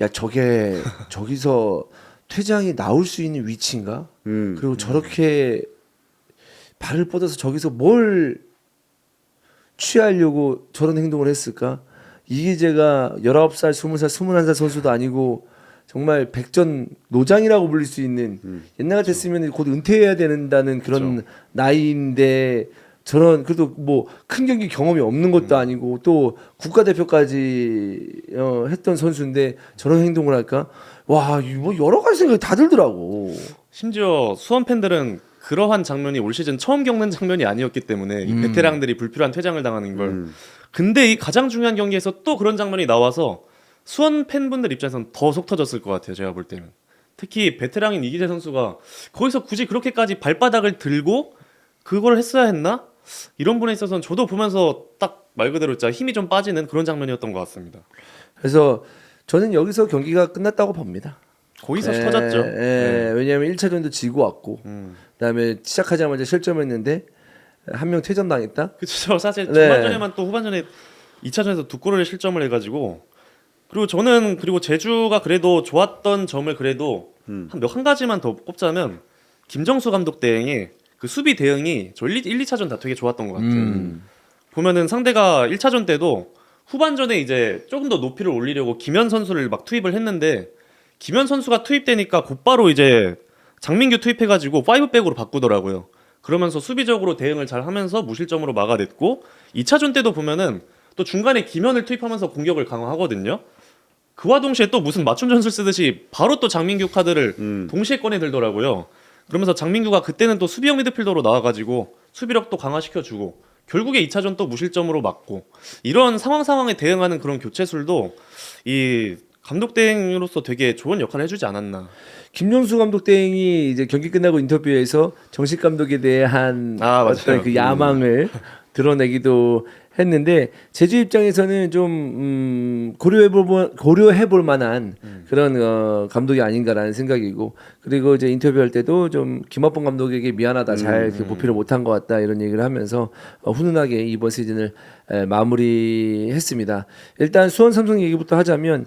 야 저게 저기서 퇴장이 나올 수 있는 위치인가? 그리고 저렇게 발을 뻗어서 저기서 뭘 취하려고 저런 행동을 했을까? 이기재가 19살, 20살, 21살 선수도 아니고 정말 백전 노장이라고 불릴 수 있는 옛날 같았으면 곧 은퇴해야 된다는 그런 나이인데 저런 그래도 뭐 큰 경기 경험이 없는 것도 아니고 또 국가대표까지 했던 선수인데 저런 행동을 할까? 와, 뭐 여러 가지 생각이 다 들더라고. 심지어 수원 팬들은 그러한 장면이 올 시즌 처음 겪는 장면이 아니었기 때문에 이 베테랑들이 불필요한 퇴장을 당하는 걸. 근데 이 가장 중요한 경기에서 또 그런 장면이 나와서 수원 팬분들 입장에서는 더 속 터졌을 것 같아요. 제가 볼 때는. 특히 베테랑인 이기재 선수가 거기서 굳이 그렇게까지 발바닥을 들고 그걸 했어야 했나? 이런 분에 있어서는 저도 보면서 딱 말 그대로 진짜 힘이 좀 빠지는 그런 장면이었던 것 같습니다. 그래서 저는 여기서 경기가 끝났다고 봅니다. 거기서 터졌죠. 왜냐하면 1차전도 지고 왔고 그다음에 시작하자마자 실점했는데 한 명 퇴장당했다. 그렇죠. 사실 네. 전반전에만 또 후반전에 2차전에서 두 골을 실점을 해가지고 그리고 저는 그리고 제주가 그래도 좋았던 점을 그래도 한 가지만 더 꼽자면 김정수 감독 대행이 그 수비 대응이 저 1, 2차전 다 되게 좋았던 것 같아요. 보면은 상대가 1차전 때도 후반전에 이제 조금 더 높이를 올리려고 김현 선수를 막 투입을 했는데 김현 선수가 투입되니까 곧바로 이제 장민규 투입해가지고 5백으로 바꾸더라고요. 그러면서 수비적으로 대응을 잘 하면서 무실점으로 막아냈고 2차전 때도 보면은 또 중간에 김현을 투입하면서 공격을 강화하거든요. 그와 동시에 또 무슨 맞춤 전술 쓰듯이 바로 또 장민규 카드를 동시에 꺼내 들더라고요. 그러면서 장민규가 그때는 또 수비형 미드필더로 나와가지고 수비력도 강화시켜주고 결국에 2차전 또 무실점으로 막고 이런 상황에 대응하는 그런 교체술도 이 감독 대행으로서 되게 좋은 역할을 해주지 않았나. 김용수 감독 대행이 이제 경기 끝나고 인터뷰에서 정식 감독에 대한 어떤 그 야망을 드러내기도 했는데 제주 입장에서는 좀 고려해볼 만한 그런 감독이 아닌가라는 생각이고 그리고 이제 인터뷰할 때도 좀 김학범 감독에게 미안하다 잘 보필을 못한 것 같다 이런 얘기를 하면서 훈훈하게 이번 시즌을 마무리했습니다. 일단 수원 삼성 얘기부터 하자면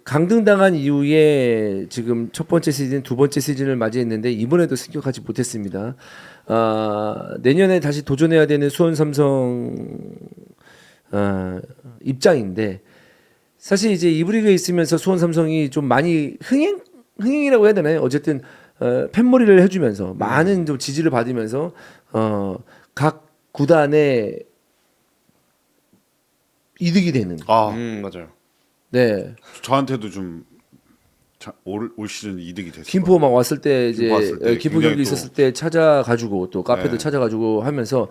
강등당한 이후에 지금 첫 번째 시즌, 두 번째 시즌을 맞이했는데 이번에도 승격하지 못했습니다. 내년에 다시 도전해야 되는 수원 삼성 입장인데 사실 이제 이브리그에 있으면서 수원 삼성이 좀 많이 흥행이라고 해야 되나요? 어쨌든 팬몰이를 해주면서 많은 좀 지지를 받으면서 각 구단의 이득이 되는. 맞아요. 네. 저한테도 좀 올 시즌 이득이 됐어요. 김포 막 왔을 때 이제 김포 경기 굉장히 있었을 때 찾아가지고 또 카페도 네. 찾아가지고 하면서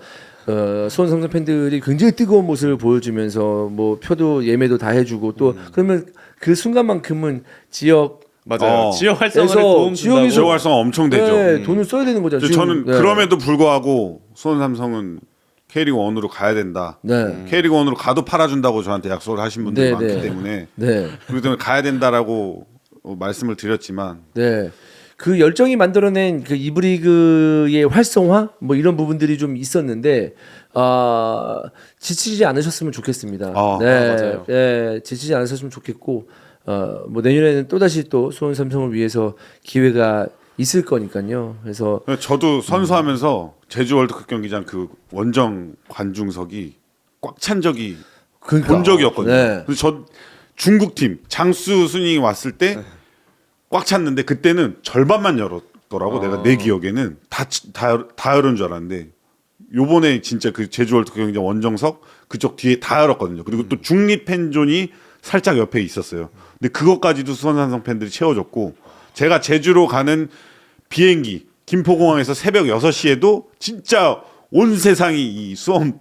수원 삼성 팬들이 굉장히 뜨거운 모습을 보여주면서 뭐 표도 예매도 다 해주고 또 그러면 그 순간만큼은 지역 맞아요. 지역 활성화에 그래서 도움 지역에서 준다고. 지역 활성화 엄청 되죠. 네, 돈을 써야 되는 거잖아요. 저는 지금, 네. 그럼에도 불구하고 수원 삼성은 K리그 1으로 가야 된다. 네. K리그 1으로 가도 팔아준다고 저한테 약속을 하신 분들이 네, 많기 네. 때문에 네. 그렇기 때문에 가야 된다라고 말씀을 드렸지만 네. 그 열정이 만들어낸 그 이브리그의 활성화 뭐 이런 부분들이 좀 있었는데 지치지 않으셨으면 좋겠습니다. 맞아요. 네, 지치지 않으셨으면 좋겠고 뭐 내년에는 또 다시 또 수원 삼성을 위해서 기회가 있을 거니까요. 그래서 저도 선수하면서 제주 월드컵 경기장 그 원정 관중석이 꽉 찬 적이 본 적이 없거든요. 네. 그래서 저 중국 팀 장수 순위 왔을 때 꽉 찼는데 그때는 절반만 열었더라고. 내가 내 기억에는 다 열은 줄 알았는데 요번에 진짜 그 제주 월드컵 경기장 원정석 그쪽 뒤에 다 열었거든요. 그리고 또 중립 팬존이 살짝 옆에 있었어요. 근데 그것까지도 수원 삼성 팬들이 채워줬고 제가 제주로 가는 비행기 김포공항에서 새벽 6시에도 진짜 온 세상이 이 수원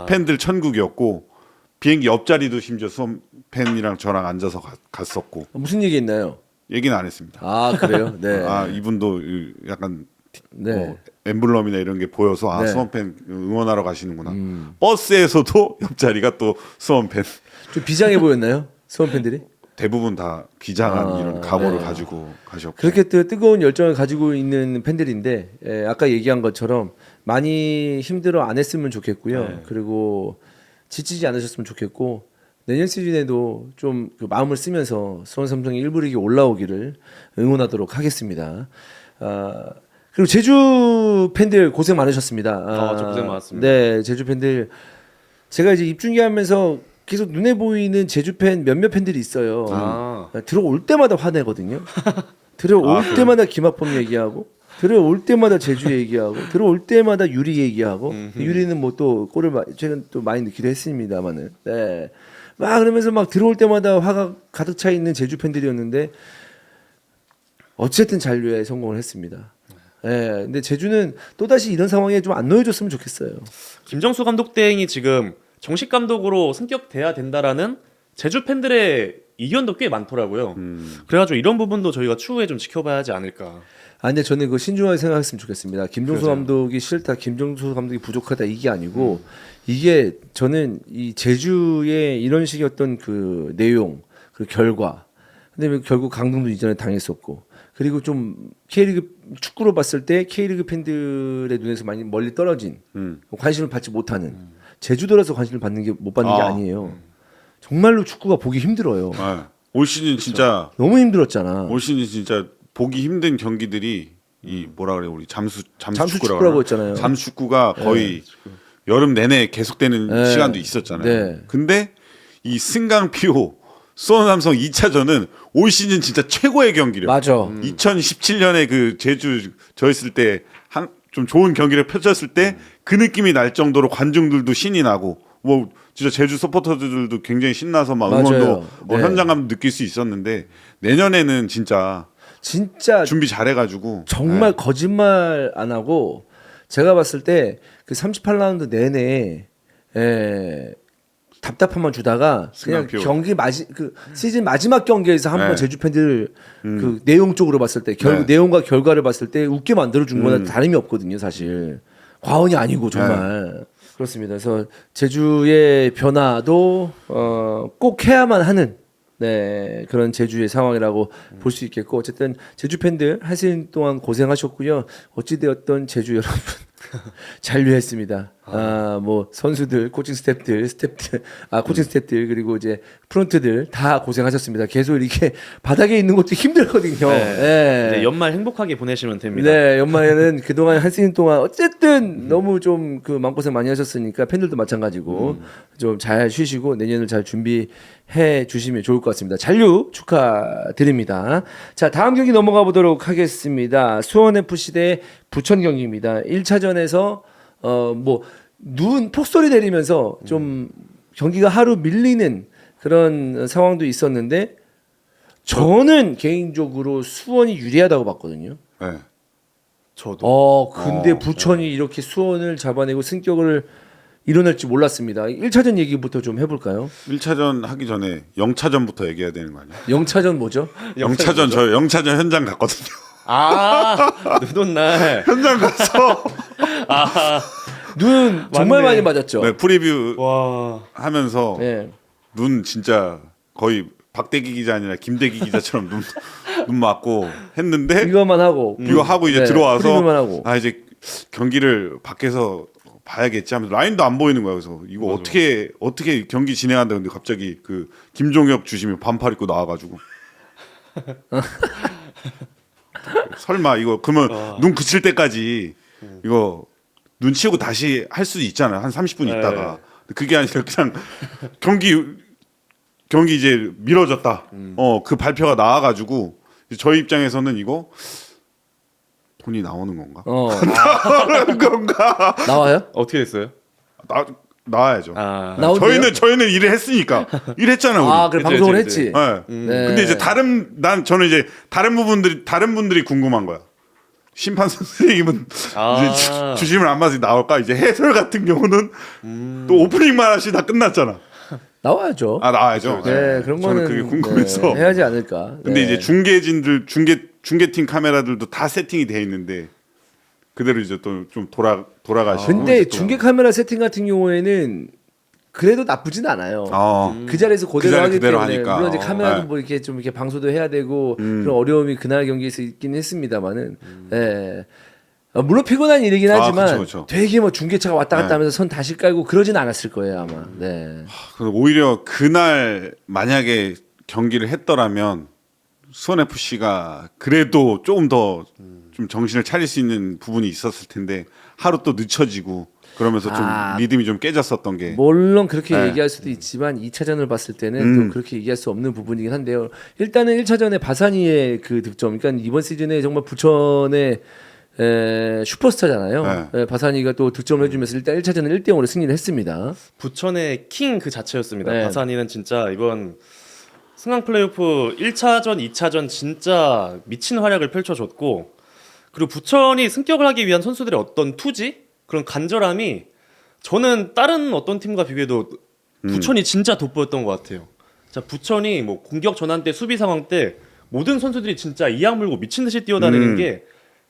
팬들 천국이었고 비행기 옆자리도 심지어 수원 팬이랑 저랑 앉아서 갔었고 무슨 얘기 있나요? 얘기는 안 했습니다. 아 그래요? 네. 이분도 약간 네. 엠블럼이나 이런 게 보여서 네. 수원 팬 응원하러 가시는구나. 버스에서도 옆자리가 또 수원 팬. 좀 비장해 보였나요? 수원 팬들이? 대부분 다 비장한 이런 각오를 가지고 가셨고. 그렇게 뜨거운 열정을 가지고 있는 팬들인데 아까 얘기한 것처럼 많이 힘들어 안 했으면 좋겠고요. 그리고 지치지 않으셨으면 좋겠고 내년 시즌에도 좀그 마음을 쓰면서 수원 삼성이 1부 리그 올라오기를 응원하도록 하겠습니다. 그리고 제주 팬들 고생 많으셨습니다. 저 고생 많았습니다. 네, 제주 팬들 제가 이제 입중계하면서 계속 눈에 보이는 제주 팬 몇몇 팬들이 있어요. 아. 들어올 때마다 화내거든요. 들어올 때마다 김학범 얘기하고 들어올 때마다 제주 얘기하고 들어올 때마다 유리 얘기하고 유리는 뭐 또 골을 최근 또 많이 넣기도 했습니다만은 네. 막 그러면서 막 들어올 때마다 화가 가득 차 있는 제주 팬들이었는데 어쨌든 잔류에 성공을 했습니다. 예. 근데 제주는 또 다시 이런 상황에 좀 안 놓여줬으면 좋겠어요. 김정수 감독 대행이 지금 정식 감독으로 승격돼야 된다라는 제주 팬들의 이견도 꽤 많더라고요. 그래가지고 이런 부분도 저희가 추후에 좀 지켜봐야 하지 않을까. 아 근데 저는 그 신중하게 생각했으면 좋겠습니다. 김종수 그러죠. 감독이 싫다, 김종수 감독이 부족하다 이게 아니고 이게 저는 이 제주의 이런 식의 어떤 그 내용, 그 결과, 근데 결국 강등도 이전에 당했었고 그리고 좀 K리그 축구로 봤을 때 K리그 팬들의 눈에서 많이 멀리 떨어진 관심을 받지 못하는 제주도라서 관심을 받는 게 못 받는 게 아니에요. 정말로 축구가 보기 힘들어요. 네. 올 시즌 진짜 너무 힘들었잖아. 올 시즌 진짜 보기 힘든 경기들이 이 뭐라 그래 우리 잠수 축구라고 했잖아요. 잠수 축구가 거의 여름 내내 계속되는 네. 시간도 있었잖아요. 네. 근데 이 승강 피오 수원 삼성 2차전은 올 시즌 진짜 최고의 경기력. 맞아. 2017년에 그 제주 저 있을 때 좀 좋은 경기를 펼쳤을 때 그 느낌이 날 정도로 관중들도 신이 나고 뭐 진짜 제주 서포터들도 굉장히 신나서 막 응원도 맞아요. 네. 현장감 느낄 수 있었는데 내년에는 진짜 준비 잘해가지고 정말 거짓말 안 하고 제가 봤을 때 그 38라운드 내내 답답함만 주다가 그냥 승강표. 경기 그 시즌 마지막 경기에서 한번 네. 제주 팬들 그 내용적으로 봤을 때 결국 네. 내용과 결과를 봤을 때 웃게 만들어 준 거나 다름이 없거든요, 사실. 과언이 아니고 정말. 그렇습니다. 그래서 제주의 변화도 꼭 해야만 하는 그런 제주의 상황이라고 볼 수 있겠고 어쨌든 제주 팬들 한 시즌 동안 고생하셨고요. 어찌되었던 제주 여러분 잔류했습니다. 뭐 선수들, 코칭 스태프들, 코칭 스태프들 그리고 이제 프론트들 다 고생하셨습니다. 계속 이렇게 바닥에 있는 것도 힘들거든요. 네. 이제 연말 행복하게 보내시면 됩니다. 네, 연말에는 그동안 한 시즌 동안 어쨌든 너무 좀 그 마음고생 많이 하셨으니까 팬들도 마찬가지고 좀 잘 쉬시고 내년을 잘 준비해 주시면 좋을 것 같습니다. 잔류 축하드립니다. 자, 다음 경기 넘어가 보도록 하겠습니다. 수원FC 대 부천 경기입니다. 1차전에서 뭐 폭설이 내리면서 좀 경기가 하루 밀리는 그런 상황도 있었는데 저는 개인적으로 수원이 유리하다고 봤거든요. 네. 저도. 근데 부천이 이렇게 수원을 잡아내고 승격을 이뤄낼지 몰랐습니다. 1차전 얘기부터 좀 해볼까요? 1차전 하기 전에 0차전부터 얘기해야 되는 거 아니야? 0차전 뭐죠? 0차전 저 0차전 현장 갔거든요. 눈온날. 현장 가서 눈 정말 맞네. 많이 맞았죠. 네, 프리뷰 와. 하면서 네. 눈 진짜 거의 박대기 기자 아니라 김대기 기자처럼 눈 맞고 했는데 이것만 하고 이거 하고 이제 네, 들어와서 프리뷰만 하고. 이제 경기를 밖에서 봐야겠지 하면서 라인도 안 보이는 거야. 그래서 이거 어떻게 경기 진행한다 근데 갑자기 그 김종혁 주심이 반팔 입고 나와가지고 설마 이거 그러면 눈 그칠 때까지 이거 눈 치우고 다시 할 수도 있잖아요. 한 30분 있다가 그게 아니라 그냥 경기 이제 미뤄졌다. 그 발표가 나와가지고 저희 입장에서는 이거 돈이 나오는 건가? 나오는 건가? 나와요? 어떻게 됐어요? 나와야죠. 나온대요? 저희는 일을 했으니까 일했잖아 우리. 그래 그치, 방송을 그치, 했지. 네. 네. 근데 이제 저는 이제 다른 분들이 궁금한 거야. 심판 선생님은 이제 주심을 안 맞으니 나올까? 이제 해설 같은 경우는 또 오프닝만 하시다 끝났잖아. 나와야죠. 나와야죠. 네, 그런 저는 거는 그게 궁금해서. 해야지 않을까. 근데 네. 이제 중계팀 카메라들도 다 세팅이 돼 있는데 그대로 이제 또 좀 돌아가시고. 근데 이제 또. 중계 카메라 세팅 같은 경우에는 그래도 나쁘진 않아요. 음. 그 자리에서 그대로 자리 하기 그대로 때문에 하니까. 물론 이제 카메라도 네. 뭐 이렇게 좀 이렇게 방소도 해야 되고 그런 어려움이 그날 경기에서 있긴 했습니다만은 예. 물론 피곤한 일이긴 하지만 그쵸. 되게 뭐 중계차가 왔다 갔다 네. 하면서 선 다시 깔고 그러진 않았을 거예요 아마. 네. 그래서 오히려 그날 만약에 경기를 했더라면 수원 FC가 그래도 조금 더 좀 정신을 차릴 수 있는 부분이 있었을 텐데 하루 또 늦춰지고 그러면서 좀 리듬이 좀 깨졌었던 게 물론 그렇게 네. 얘기할 수도 있지만 2차전을 봤을 때는 또 그렇게 얘기할 수 없는 부분이긴 한데요. 일단은 1차전에 바사니의 그 득점, 그러니까 이번 시즌에 정말 부천의 슈퍼스타잖아요. 바사니가 또 득점을 해주면서 일단 1차전은 1대0으로 승리를 했습니다. 부천의 킹 그 자체였습니다. 네. 바사니는 진짜 이번 승강 플레이오프 1차전, 2차전 진짜 미친 활약을 펼쳐줬고 그리고 부천이 승격을 하기 위한 선수들의 어떤 투지? 그런 간절함이 저는 다른 어떤 팀과 비교해도 부천이 진짜 돋보였던 것 같아요. 자, 부천이 뭐 공격 전환 때 수비 상황 때 모든 선수들이 진짜 이악 물고 미친 듯이 뛰어다니는 게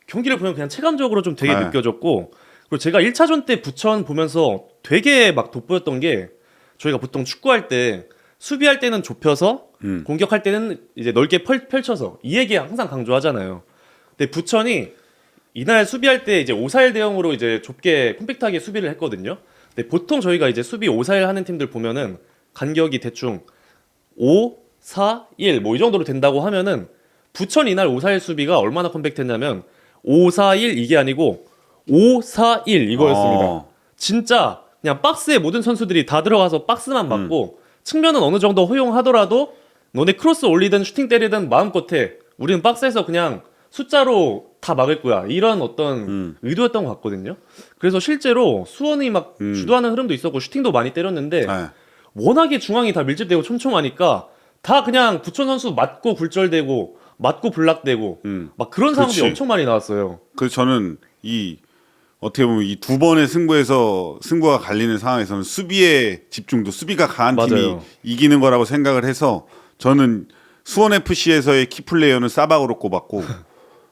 경기를 보면 그냥 체감적으로 좀 되게 네. 느껴졌고 그리고 제가 1차전 때 부천 보면서 되게 막 돋보였던 게 저희가 보통 축구할 때 수비할 때는 좁혀서 공격할 때는 이제 넓게 펼쳐서 이 얘기 항상 강조하잖아요. 근데 부천이 이날 수비할 때 이제 5-4-1 대형으로 이제 좁게 컴팩트하게 수비를 했거든요. 근데 보통 저희가 이제 수비 5-4-1 하는 팀들 보면은 간격이 대충 5, 4, 1 뭐 이 정도로 된다고 하면은 부천 이날 5-4-1 수비가 얼마나 컴팩트했냐면 5-4-1 이게 아니고 5-4-1 이거였습니다. 진짜 그냥 박스에 모든 선수들이 다 들어가서 박스만 맞고 측면은 어느 정도 허용하더라도 너네 크로스 올리든 슈팅 때리든 마음껏 해. 우리는 박스에서 그냥 숫자로 다 막을 거야. 이런 어떤 의도였던 것 같거든요. 그래서 실제로 수원이 막 주도하는 흐름도 있었고 슈팅도 많이 때렸는데 네. 워낙에 중앙이 다 밀집되고 촘촘하니까 다 그냥 부천 선수 맞고 굴절되고 맞고 블락되고 막 그런 상황이 그렇지. 엄청 많이 나왔어요. 그래서 저는 이 어떻게 보면 이 두 번의 승부에서 승부가 갈리는 상황에서는 수비의 집중도 수비가 강한 팀이 맞아요. 이기는 거라고 생각을 해서 저는 수원 FC에서의 키플레이어는 싸박으로 꼽았고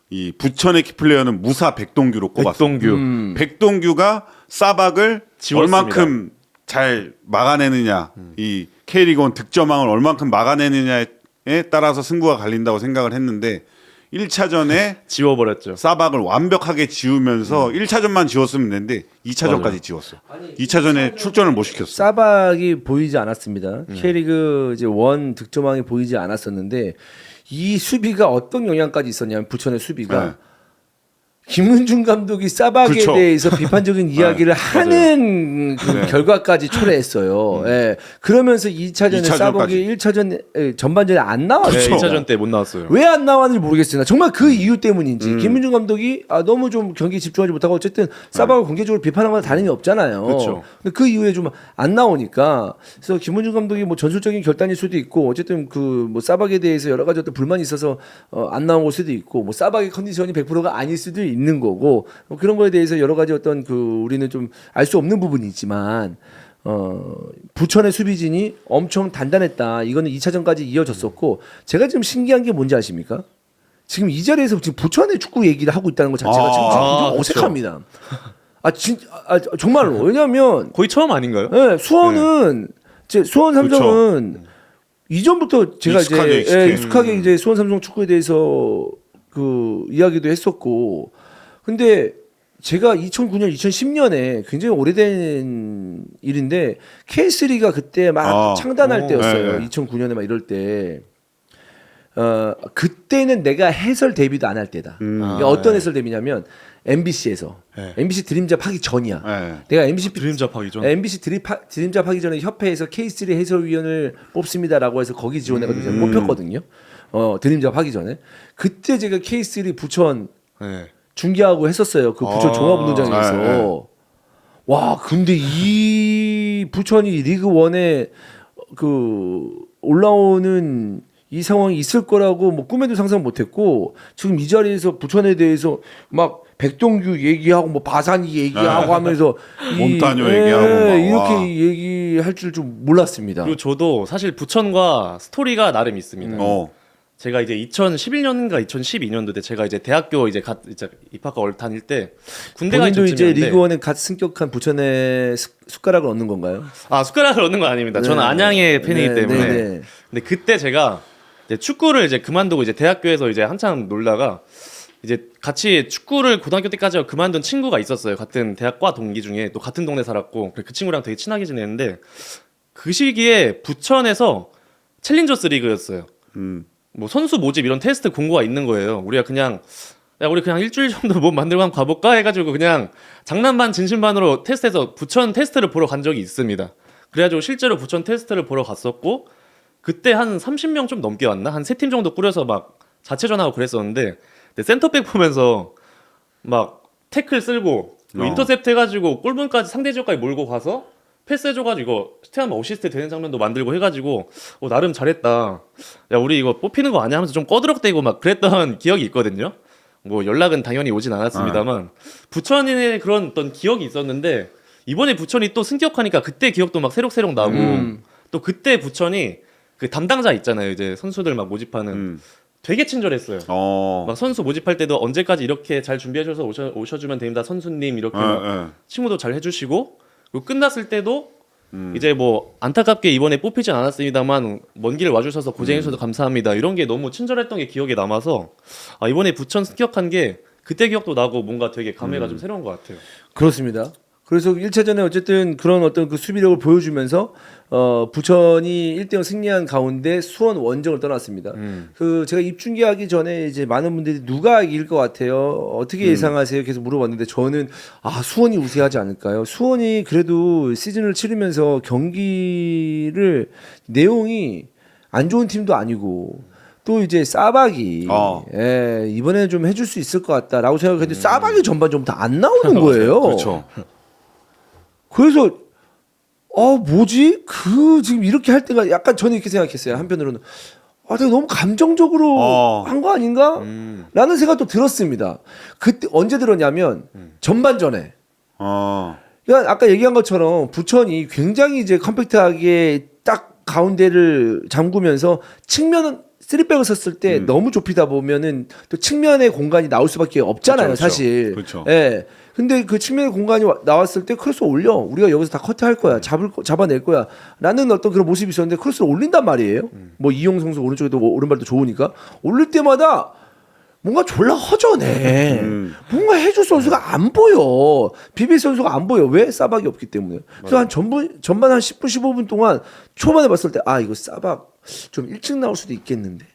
이 부천의 키플레이어는 무사 백동규로 꼽았어요. 백동규. 백동규가 싸박을 지웠습니다. 얼만큼 잘 막아내느냐, 이 K리그1 득점왕을 얼만큼 막아내느냐에 따라서 승부가 갈린다고 생각을 했는데 1차전에 지워버렸죠. 싸박을 완벽하게 지우면서 1차전만 지웠으면 되는데 2차전까지 맞아요. 지웠어. 2차전에 출전을 못 시켰어. 싸박이 보이지 않았습니다. K리그 이제 원 득점왕이 보이지 않았었는데 이 수비가 어떤 영향까지 있었냐면 부천의 수비가 네. 김은중 감독이 싸박에 그쵸. 대해서 비판적인 이야기를 하는 그 네. 결과까지 초래했어요. 예. 그러면서 2차전에 2차전까지. 싸박이 1차전 전반전에 안 나왔어요. 네, 그쵸. 2차전 때 못 나왔어요. 왜 안 나왔는지 모르겠으나 정말 그 이유 때문인지 김민중 감독이 너무 좀 경기에 집중하지 못하고 어쨌든 싸박을 공개적으로 비판한 거나 다름이 없잖아요. 그쵸. 근데 그 이후에 좀 안 나오니까 그래서 김민중 감독이 뭐 전술적인 결단일 수도 있고 어쨌든 그 뭐 싸박에 대해서 여러 가지 어떤 불만이 있어서 안 나온 걸 수도 있고 뭐 싸박의 컨디션이 100%가 아닐 수도 있는 거고 뭐 그런 거에 대해서 여러 가지 어떤 그 우리는 좀 알 수 없는 부분이 있지만 부천의 수비진이 엄청 단단했다. 이거는 2차전까지 이어졌었고 제가 지금 신기한 게 뭔지 아십니까? 지금 이 자리에서 지금 부천의 축구 얘기를 하고 있다는 것 자체가 지금 굉장히 그쵸. 어색합니다. 정말로. 왜냐하면 거의 처음 아닌가요? 네, 수원은 수원 삼성은 이전부터 제가 익숙하게, 이제 익숙해. 익숙하게 이제 수원 삼성 축구에 대해서 그 이야기도 했었고, 근데 제가 2009년, 2010년에 굉장히 오래된 일인데 K3가 그때 막 창단할 때였어요. 네. 2009년에 막 이럴 때. 그때는 내가 해설 데뷔도 안 할 때다. 그러니까 어떤 해설 데뷔냐면 MBC에서 네. MBC 드림잡 하기 전이야. 네. 내가 MBC 드림잡하기 전. MBC 드림잡 하기 전에 협회에서 K3 해설위원을 뽑습니다라고 해서 거기 지원해가지고 제가 뽑혔거든요. 드림잡 하기 전에 그때 제가 K3 부천 네. 중계하고 했었어요. 그 부천 종합운동장에서. 네. 와, 근데 이 부천이 리그 1에 그 올라오는 이 상황이 있을 거라고 뭐 꿈에도 상상 못했고 지금 이 자리에서 부천에 대해서 막 백동규 얘기하고 뭐 바산이 얘기하고 하면서 몬타뇨 얘기하고 막, 이렇게 와. 얘기할 줄 좀 몰랐습니다. 그리고 저도 사실 부천과 스토리가 나름 있습니다. 제가 이제 2011년인가 2012년도 때 제가 이제 대학교 이제 입학과 다닐 때 군대가 본인도 이제 이제 리그 1에 갓 승격한 부천에 숟가락을 얻는 건가요? 숟가락을 얻는 건 아닙니다. 저는 네. 안양의 팬이기 네, 때문에. 네, 네. 근데 그때 제가 이제 축구를 이제 그만두고 이제 대학교에서 이제 한참 놀다가 이제 같이 축구를 고등학교 때까지 그만둔 친구가 있었어요. 같은 대학과 동기 중에 또 같은 동네 살았고 그 친구랑 되게 친하게 지냈는데 그 시기에 부천에서 챌린저스 리그였어요. 뭐 선수 모집 이런 테스트 공고가 있는 거예요. 우리가 그냥 야 우리 그냥 일주일 정도 뭐 만들고 한번 가볼까 해가지고 그냥 장난 반 진심 반으로 테스트해서 부천 테스트를 보러 간 적이 있습니다. 그래가지고 실제로 부천 테스트를 보러 갔었고 그때 한 30명 좀 넘게 왔나? 한 3팀 정도 꾸려서 막 자체전하고 그랬었는데 근데 센터백 보면서 막 태클 쓸고 뭐 인터셉트 해가지고 골문까지 상대 지역까지 몰고 가서 패스해줘가지고 이거 스테한만 어시스트 되는 장면도 만들고 해가지고 나름 잘했다. 야 우리 이거 뽑히는 거 아니야 하면서 좀 꺼드럭대고 막 그랬던 기억이 있거든요. 뭐 연락은 당연히 오진 않았습니다만 부천의 그런 어떤 기억이 있었는데 이번에 부천이 또 승격하니까 그때 기억도 막 새록새록 나고 또 그때 부천이 그 담당자 있잖아요. 이제 선수들 막 모집하는 되게 친절했어요. 막 선수 모집할 때도 언제까지 이렇게 잘 준비해줘서 오셔주면 됩니다. 선수님 이렇게 친구도 잘 해주시고 그리고 끝났을 때도 이제 뭐 안타깝게 이번에 뽑히진 않았습니다만 먼 길 와주셔서 고생해주셔서 감사합니다. 이런 게 너무 친절했던 게 기억에 남아서 이번에 부천 승격한 게 그때 기억도 나고 뭔가 되게 감회가 좀 새로운 것 같아요. 그렇습니다. 그래서 1차전에 어쨌든 그런 어떤 그 수비력을 보여주면서 부천이 1대0 승리한 가운데 수원 원정을 떠났습니다. 그 제가 입중계하기 전에 이제 많은 분들이 누가 이길 것 같아요? 어떻게 예상하세요? 계속 물어봤는데 저는 수원이 우세하지 않을까요? 수원이 그래도 시즌을 치르면서 경기를 내용이 안 좋은 팀도 아니고 또 이제 싸박이 이번에는 좀 해줄 수 있을 것 같다라고 생각했는데 싸박이 전반전 다 안 나오는 거예요. 그렇죠. 그래서 뭐지? 지금 이렇게 할 때가 약간 저는 이렇게 생각했어요. 한편으로는 내가 너무 감정적으로 한 거 아닌가? 라는 생각도 들었습니다. 그때 언제 들었냐면 전반전에. 그러니까 아까 얘기한 것처럼 부천이 굉장히 이제 컴팩트하게 딱 가운데를 잠그면서 측면은 3백을 섰을 때 너무 좁히다 보면은 또 측면의 공간이 나올 수밖에 없잖아요, 그렇죠, 사실. 그렇죠. 예. 근데 그 측면의 공간이 나왔을 때 크로스 올려. 우리가 여기서 다 커트할 거야. 잡아낼 거야. 라는 어떤 그런 모습이 있었는데 크로스를 올린단 말이에요. 뭐 이용 선수 오른쪽에도 오른발도 좋으니까 올릴 때마다 뭔가 졸라 허전해. 뭔가 해줄 선수가 안 보여. 비빌 선수가 안 보여. 왜? 싸박이 없기 때문에. 그래서 한 전반 한 10분 15분 동안 초반에 봤을 때 이거 싸박 좀 일찍 나올 수도 있겠는데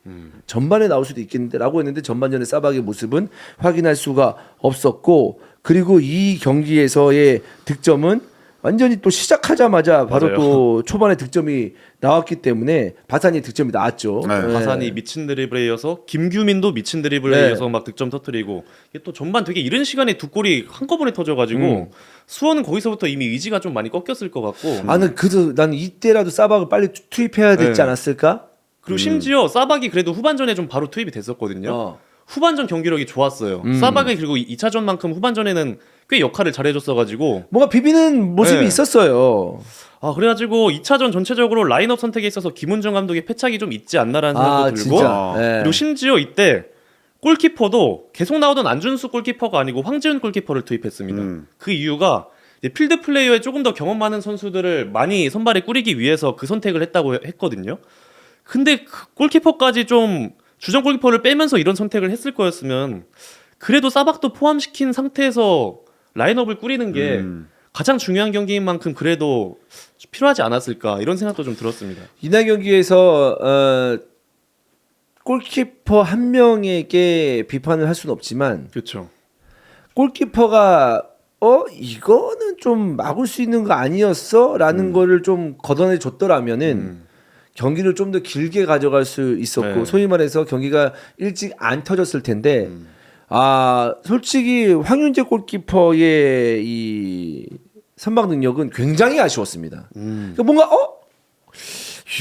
전반에 나올 수도 있겠는데 라고 했는데 전반전의 싸박의 모습은 확인할 수가 없었고 그리고 이 경기에서의 득점은 완전히 또 시작하자마자 바로 맞아요. 또 초반에 득점이 나왔기 때문에 바산이 득점이 나왔죠. 네. 바산이 미친 드리블에 이어서 김규민도 미친 드리블에 이어서 막 득점 터뜨리고 이게 또 전반 되게 이른 시간에 두 골이 한꺼번에 터져가지고 수원은 거기서부터 이미 의지가 좀 많이 꺾였을 것 같고 나는 이때라도 싸박을 빨리 투입해야 됐지 않았을까? 그리고 심지어 싸박이 그래도 후반전에 좀 바로 투입이 됐었거든요. 후반전 경기력이 좋았어요. 싸박이 그리고 2차전만큼 후반전에는 꽤 역할을 잘해줬어가지고 뭔가 비비는 모습이 있었어요. 그래가지고 2차전 전체적으로 라인업 선택에 있어서 김은중 감독의 패착이 좀 있지 않나라는 생각도 들고 진짜. 그리고 심지어 이때 골키퍼도 계속 나오던 안준수 골키퍼가 아니고 황지훈 골키퍼를 투입했습니다. 그 이유가 이제 필드 플레이어에 조금 더 경험 많은 선수들을 많이 선발에 꾸리기 위해서 그 선택을 했다고 했거든요. 근데 그 골키퍼까지 좀 주전 골키퍼를 빼면서 이런 선택을 했을 거였으면 그래도 싸박도 포함시킨 상태에서 라인업을 꾸리는 게 가장 중요한 경기인 만큼 그래도 필요하지 않았을까 이런 생각도 좀 들었습니다. 이날 경기에서 골키퍼 한 명에게 비판을 할 수는 없지만 그렇죠. 골키퍼가 이거는 좀 막을 수 있는 거 아니었어라는 거를 좀 걷어내 줬더라면은 경기를 좀 더 길게 가져갈 수 있었고 소위 말해서 경기가 일찍 안 터졌을 텐데 솔직히 황윤재 골키퍼의 이 선방 능력은 굉장히 아쉬웠습니다. 그러니까 뭔가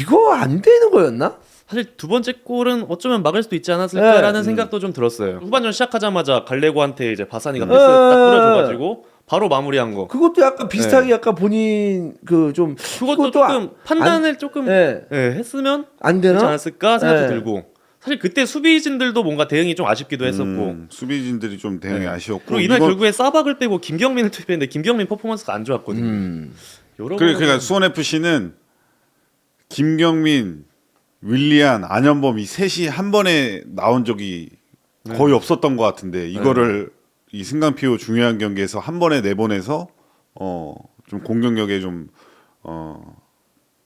이거 안 되는 거였나? 사실 두 번째 골은 어쩌면 막을 수도 있지 않았을까라는 생각도 좀 들었어요. 후반전 시작하자마자 갈레고한테 이제 바사니가 패스 딱 뿌려줘가지고 바로 마무리한 거. 그것도 약간 비슷하게 약간 본인 그좀 그것도 조금 판단을 조금 했으면 안 되지 되나? 않았을까 생각도 들고. 사실 그때 수비진들도 뭔가 대응이 좀 아쉽기도 했었고. 수비진들이 좀 대응이 아쉬웠고. 그리고 이날 결국에 싸박을 빼고 김경민을 투입했는데 김경민 퍼포먼스가 안 좋았거든요. 그러니까 수원 FC는 김경민, 윌리안, 안현범 이 셋이 한 번에 나온 적이 거의 없었던 것 같은데 이거를 이 승강피오 중요한 경기에서 한 번에 내보내서 좀 공격력에 좀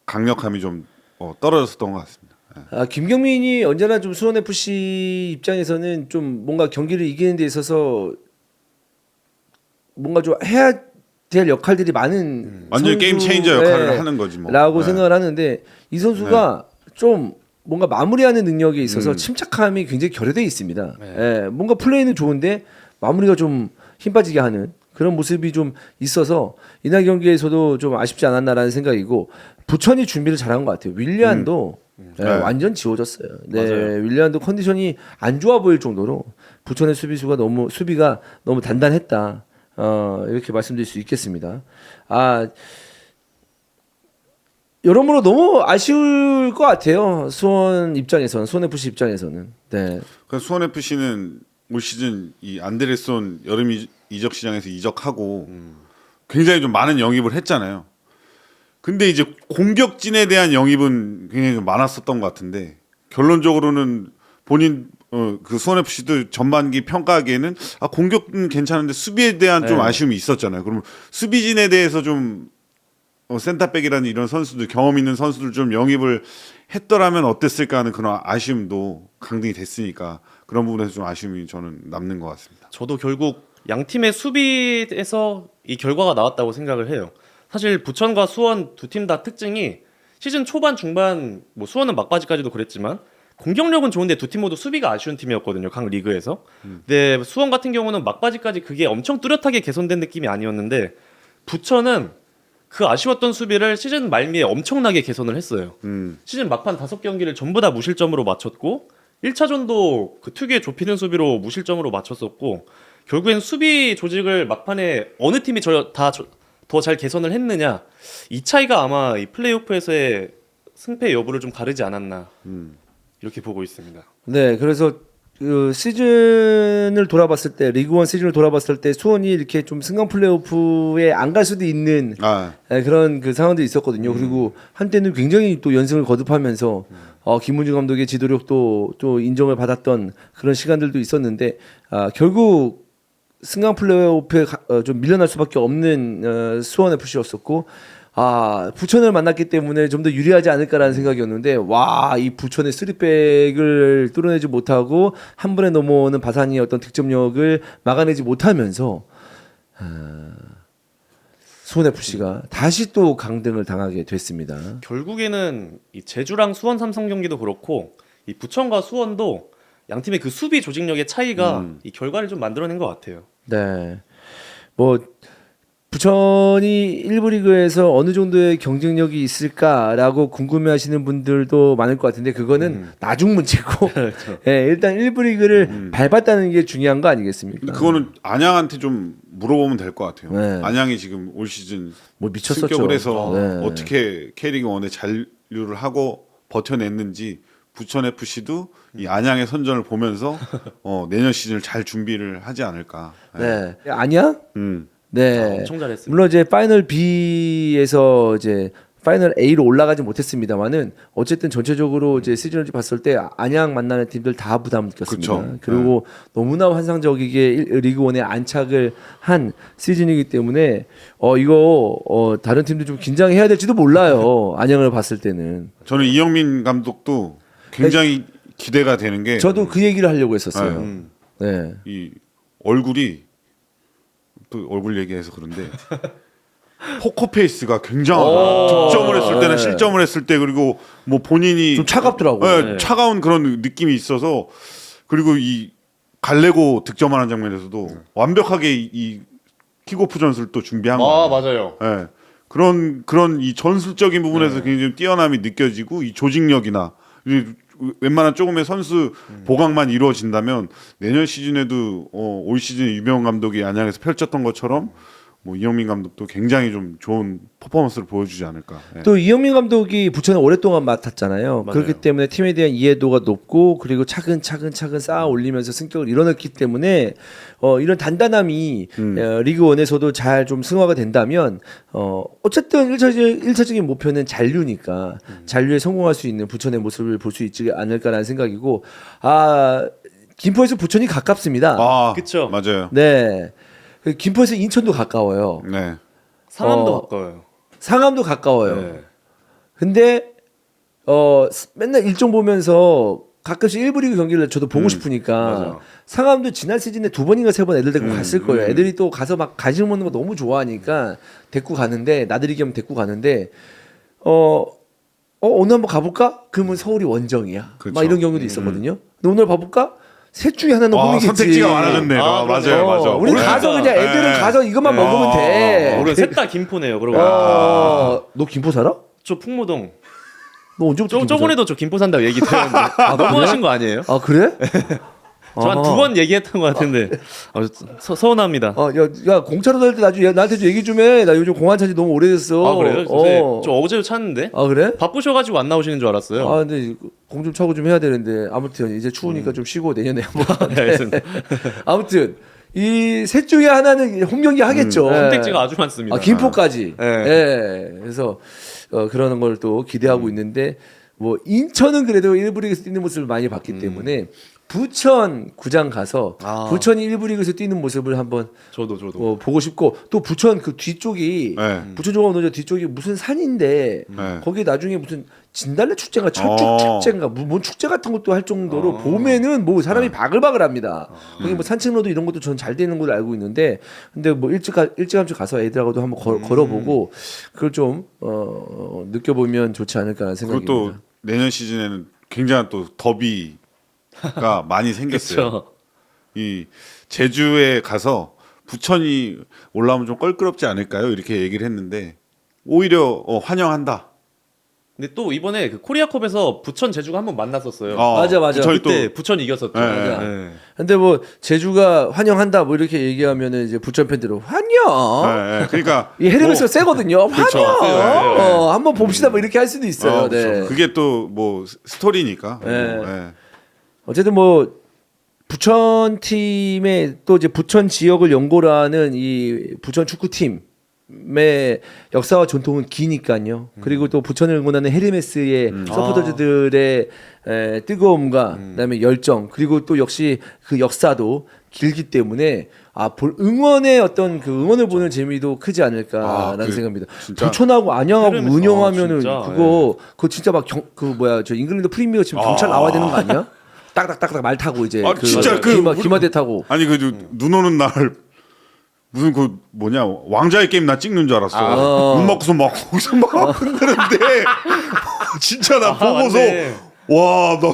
강력함이 좀 떨어졌었던 것 같습니다. 김경민이 언제나 좀 수원 FC 입장에서는 좀 뭔가 경기를 이기는 데 있어서 뭔가 좀 해야 될 역할들이 많은 완전 게임 체인저 역할을 하는 거지 뭐. 라고 생각을 하는데 이 선수가 좀 뭔가 마무리하는 능력에 있어서 침착함이 굉장히 결여되어 있습니다. 예, 뭔가 플레이는 좋은데 마무리가 좀 힘 빠지게 하는 그런 모습이 좀 있어서 이날 경기에서도 좀 아쉽지 않았나라는 생각이고 부천이 준비를 잘한 것 같아요. 윌리안도 완전 지워졌어요. 네, 맞아요. 윌리안도 컨디션이 안 좋아 보일 정도로 부천의 수비가 너무 단단했다. 이렇게 말씀드릴 수 있겠습니다. 여러모로 너무 아쉬울 것 같아요. 수원 FC 입장에서는. 네. 그래서 수원 FC는 올 시즌 이 안데르손 여름 이적 시장에서 이적하고 굉장히 좀 많은 영입을 했잖아요. 근데 이제 공격진에 대한 영입은 굉장히 좀 많았었던 것 같은데 결론적으로는 본인 그 수원 FC도 전반기 평가하기에는 공격은 괜찮은데 수비에 대한 좀 아쉬움이 있었잖아요. 그러면 수비진에 대해서 좀 센터백이라는 이런 선수들 경험 있는 선수들 좀 영입을 했더라면 어땠을까 하는 그런 아쉬움도 강등이 됐으니까 그런 부분에서 좀 아쉬움이 저는 남는 것 같습니다. 저도 결국 양 팀의 수비에서 이 결과가 나왔다고 생각을 해요. 사실 부천과 수원 두 팀 다 특징이 시즌 초반 중반 뭐 수원은 막바지까지도 그랬지만 공격력은 좋은데 두 팀 모두 수비가 아쉬운 팀이었거든요. 각 리그에서. 근데 수원 같은 경우는 막바지까지 그게 엄청 뚜렷하게 개선된 느낌이 아니었는데 부천은 그 아쉬웠던 수비를 시즌 말미에 엄청나게 개선을 했어요. 시즌 막판 5경기를 전부 다 무실점으로 마쳤고 1차전도 그 특유의 좁히는 수비로 무실점으로 마쳤었고 결국엔 수비 조직을 막판에 어느 팀이 더 잘 개선을 했느냐 이 차이가 아마 이 플레이오프에서의 승패 여부를 좀 가르지 않았나 이렇게 보고 있습니다. 네, 그래서 그 시즌을 돌아봤을 때 리그원 시즌을 돌아봤을 때 수원이 이렇게 좀 승강 플레이오프에 안 갈 수도 있는 그런 그 상황도 있었거든요. 그리고 한때는 굉장히 또 연승을 거듭하면서 김문중 감독의 지도력도 또 인정을 받았던 그런 시간들도 있었는데 결국 승강 플레이오프에 좀 밀려날 수밖에 없는 수원 FC였었고 부천을 만났기 때문에 좀 더 유리하지 않을까라는 생각이었는데 이 부천의 3백을 뚫어내지 못하고 한 번에 넘어오는 바산이의 어떤 득점력을 막아내지 못하면서 수원 FC가 다시 또 강등을 당하게 됐습니다. 결국에는 이 제주랑 수원 삼성 경기도 그렇고 이 부천과 수원도 양 팀의 그 수비 조직력의 차이가 이 결과를 좀 만들어낸 것 같아요. 네. 뭐 부천이 1부 리그에서 어느 정도의 경쟁력이 있을까라고 궁금해하시는 분들도 많을 것 같은데 그거는 나중 문제고 일단 1부 리그를 밟았다는 게 중요한 거 아니겠습니까? 그거는 안양한테 좀 물어보면 될 것 같아요. 네. 안양이 지금 올 시즌 뭐 미쳤었죠. 승격을 해서 네. 어떻게 K리그 1에 잔류를 하고 버텨냈는지 부천 FC도 이 안양의 선전을 보면서 내년 시즌을 잘 준비를 하지 않을까. 네. 아니야? 네. 엄청 잘했습니다. 물론 이제 파이널 B에서 이제 파이널 A로 올라가지 못했습니다만은 어쨌든 전체적으로 이제 시즌을 봤을 때 안양 만나는 팀들 다 부담 느꼈습니다. 그쵸. 그리고 너무나 환상적이게 리그 원에 안착을 한 시즌이기 때문에 이거 다른 팀들 좀 긴장해야 될지도 몰라요. 안양을 봤을 때는. 저는 이영민 감독도 굉장히 기대가 되는 게 저도 그 얘기를 하려고 했었어요. 네. 이 얼굴이 또 얼굴 얘기해서 그런데 포커페이스가 굉장하다. 득점을 했을 때는 실점을 했을 때 그리고 뭐 본인이 좀 차갑더라고요. 네, 차가운 그런 느낌이 있어서 그리고 이 갈레고 득점하는 장면에서도 완벽하게 이 킥오프 전술을 또 준비한 거예요. 맞아요. 네. 그런 이 전술적인 부분에서 굉장히 좀 뛰어남이 느껴지고 이 조직력이나 웬만한 조금의 선수 보강만 이루어진다면 내년 시즌에도 올 시즌 유병훈 감독이 안양에서 펼쳤던 것처럼 뭐 이영민 감독도 굉장히 좀 좋은 퍼포먼스를 보여주지 않을까. 네. 또 이영민 감독이 부천을 오랫동안 맡았잖아요. 맞아요. 그렇기 때문에 팀에 대한 이해도가 높고 그리고 차근차근 쌓아 올리면서 승격을 이뤄냈기 때문에 이런 단단함이 리그 원에서도 잘 좀 승화가 된다면 어쨌든 1차적인 목표는 잔류니까 잔류에 성공할 수 있는 부천의 모습을 볼 수 있지 않을까라는 생각이고 김포에서 부천이 가깝습니다. 그쵸. 맞아요. 네. 김포에서 인천도 가까워요. 네. 상암도 가까워요. 상암도 가까워요. 네. 근데 맨날 일정 보면서 가끔씩 1부 리그 경기를 저도 보고 싶으니까 맞아. 상암도 지난 시즌에 2번인가 3번 애들 데리고 갔을 거예요. 애들이 또 가서 막 간식 먹는 거 너무 좋아하니까 데리고 가는데 나들이 겸 데리고 가는데 오늘 한번 가볼까? 그러면 서울이 원정이야. 그렇죠. 막 이런 경우도 있었거든요. 근데 오늘 가볼까? 셋 중에 하나는 홈이겠지. 선택지가 많아졌네. 맞아요, 맞아. 우리 네. 가서 그냥 애들은 네. 가서 이것만 네. 먹으면 돼. 우리 셋다 김포네요. 그러고 너 김포 살아? 저 풍무동. 너 언제부터 김포 살아? 저번에도 저 김포 산다고 얘기 들었는데 너무하신 거 아니에요? 아 그래? 저 한 2번 얘기했던 것 같은데 서운합니다. 야 공차로 다닐 때 나중에 나한테 좀 얘기 좀 해. 나 요즘 공안 찬지 너무 오래됐어. 아 그래요? 저 어제 찾는데 아 그래? 바쁘셔가지고 안 나오시는 줄 알았어요. 아 근데 공 좀 차고 좀 해야 되는데 아무튼 이제 추우니까 좀 쉬고 내년에 한번. 네, 알겠습니다. 아무튼 이 셋 중에 하나는 홈 경기 하겠죠. 선택지가 아주 많습니다. 아 김포까지. 네. 예. 그래서 그러는 걸 또 기대하고 있는데 뭐 인천은 그래도 1부 리그에서 뛰는 모습을 많이 봤기 때문에 부천 구장 가서 부천이 1부 리그에서 뛰는 모습을 한번 저도 보고 싶고 또 부천 그 뒤쪽이 네. 부천 종합운동장 뒤쪽이 무슨 산인데 네. 거기 나중에 무슨 진달래 축제인가 철쭉 축제인가 뭔 축제 같은 것도 할 정도로 봄에는 뭐 사람이 바글바글합니다. 거기 뭐 산책로도 이런 것도 전 잘 되는 걸로 알고 있는데 근데 뭐 일찌감치 가서 애들하고도 한번 걸어보고 그걸 좀 느껴보면 좋지 않을까라는 그리고 생각입니다. 또 내년 시즌에는 굉장한 또 더비가 많이 생겼어요. 그렇죠. 이 제주에 가서 부천이 올라오면 좀 껄끄럽지 않을까요? 이렇게 얘기를 했는데 오히려 환영한다. 근데 또 이번에 그 코리아컵에서 부천 제주가 한번 만났었어요. 맞아. 저희 그때 또 부천 이겼었죠. 네. 네. 근데 뭐 제주가 환영한다 뭐 이렇게 얘기하면은 이제 부천 팬들은 환영. 네. 그러니까 이 헤르메스가 세거든요. 그렇죠. 환영. 네. 한번 봅시다 뭐 이렇게 할 수도 있어요. 그렇죠. 네. 그게 또 뭐 스토리니까. 네. 네. 어쨌든 뭐 부천 팀의 또 이제 부천 지역을 연고로 하는 이 부천 축구팀의 역사와 전통은 기니까요. 그리고 또 부천을 응원하는 헤르메스의 서포터즈들의 뜨거움과 그다음에 열정 그리고 또 역시 그 역사도 길기 때문에 응원의 어떤 그 응원을 보는 재미도 크지 않을까라는 생각입니다. 진짜? 부천하고 안양하고 헤르메스. 운영하면은 진짜, 그거 진짜 막 저 잉글랜드 프리미어 치면 경찰 나와야 되는 거 아니야? 딱딱딱딱 말 타고 이제 진짜 기마대 타고. 아니 눈 오는 날 무슨 그 뭐냐 왕자의 게임 나 찍는 줄 알았어. 눈 먹고서 막 거기서 막 흔드는데 진짜 나 보고서 맞네. 와 나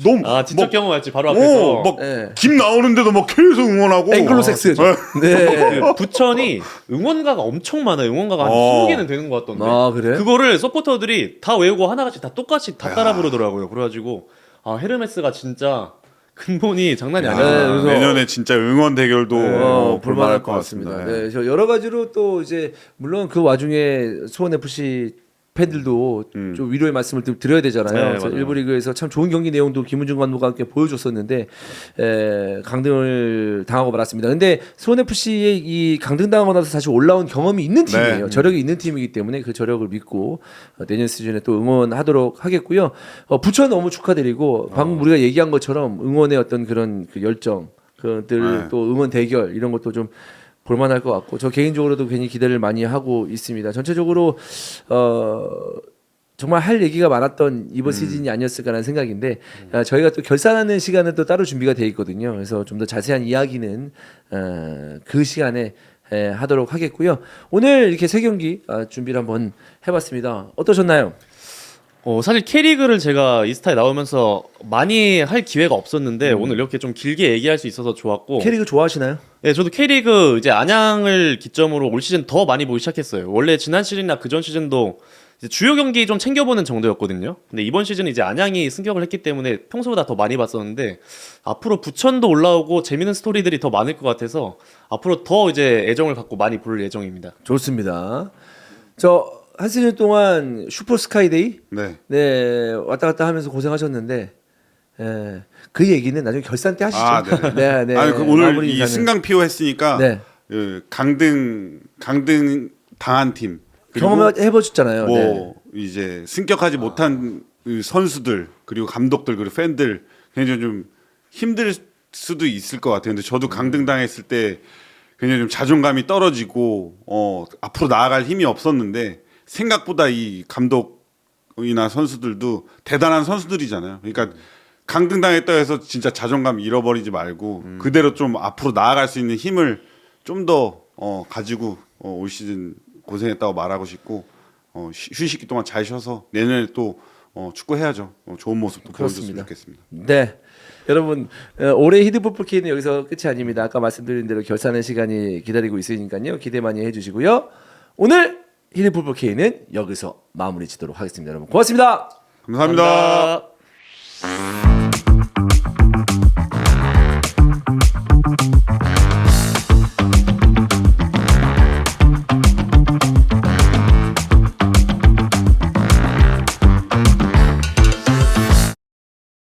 너무 직접 경험했지 바로 앞에서. 김 나오는데도 막 계속 응원하고. 앵글로색슨. 네. 그 부천이 응원가가 엄청 많아요. 응원가가 한 20개는 되는 것 같던데. 그래? 그거를 서포터들이 다 외우고 하나같이 다 똑같이 다 따라 부르더라고요. 그래가지고 헤르메스가 진짜 근본이 장난이 아니구나. 그래서 내년에 진짜 응원 대결도 볼만할 것 같습니다. 네, 저 여러 가지로 또 이제 물론 그 와중에 수원 FC 팬들도 좀 위로의 말씀을 좀 드려야 되잖아요. 네, 그래서 맞아요. 일부 리그에서 참 좋은 경기 내용도 김은중 감독과 함께 보여줬었는데 강등을 당하고 말았습니다. 근데 수원 FC의 이 강등당하고 나서 다시 올라온 경험이 있는 팀이에요. 저력이 있는 팀이기 때문에 그 저력을 믿고 내년 시즌에 또 응원하도록 하겠고요. 부천 너무 축하드리고 방금 우리가 얘기한 것처럼 응원의 어떤 그런 그 열정, 그들 또 응원 대결 이런 것도 좀 볼만할 것 같고 저 개인적으로도 괜히 기대를 많이 하고 있습니다. 전체적으로 정말 할 얘기가 많았던 이번 시즌이 아니었을까라는 생각인데 저희가 또 결산하는 시간은 또 따로 준비가 돼 있거든요. 그래서 좀 더 자세한 이야기는 그 시간에 하도록 하겠고요. 오늘 이렇게 세 경기 준비를 한번 해봤습니다. 어떠셨나요? 사실 K리그를 제가 인스타에 나오면서 많이 할 기회가 없었는데 오늘 이렇게 좀 길게 얘기할 수 있어서 좋았고. K리그 좋아하시나요? 네, 저도 K리그 이제 안양을 기점으로 올 시즌 더 많이 보기 시작했어요. 원래 지난 시즌이나 그전 시즌도 이제 주요 경기 좀 챙겨보는 정도였거든요. 근데 이번 시즌은 이제 안양이 승격을 했기 때문에 평소보다 더 많이 봤었는데 앞으로 부천도 올라오고 재밌는 스토리들이 더 많을 것 같아서 앞으로 더 이제 애정을 갖고 많이 볼 예정입니다. 좋습니다. 한 시즌 동안 슈퍼 스카이데이 네 왔다 갔다 하면서 고생하셨는데 그 얘기는 나중에 결산 때 하시죠. 네. 아니 오늘 이 승강피오 했으니까 강등 당한 팀 경험해 보셨잖아요. 뭐 이제 승격하지 못한 선수들 그리고 감독들 그리고 팬들 굉장히 좀 힘들 수도 있을 것 같아요. 근데 저도 강등 당했을 때 굉장히 좀 자존감이 떨어지고 앞으로 나아갈 힘이 없었는데 생각보다 이 감독 이나 선수들도 대단한 선수들이잖아요. 그러니까 강등당했다 해서 진짜 자존감 잃어버리지 말고 그대로 좀 앞으로 나아갈 수 있는 힘을 좀 더 가지고 올 시즌 고생했다고 말하고 싶고 휴식기 동안 잘 쉬어서 내년에 또 축구해야죠. 좋은 모습도 보여줬으면 그렇습니다. 좋겠습니다. 네. 여러분 올해 히든풋볼 K는 여기서 끝이 아닙니다. 아까 말씀드린 대로 결산의 시간이 기다리고 있으니까요. 기대 많이 해주시고요. 오늘 히든풋볼 K는 여기서 마무리 짓도록 하겠습니다. 여러분 고맙습니다. 감사합니다. 감사합니다.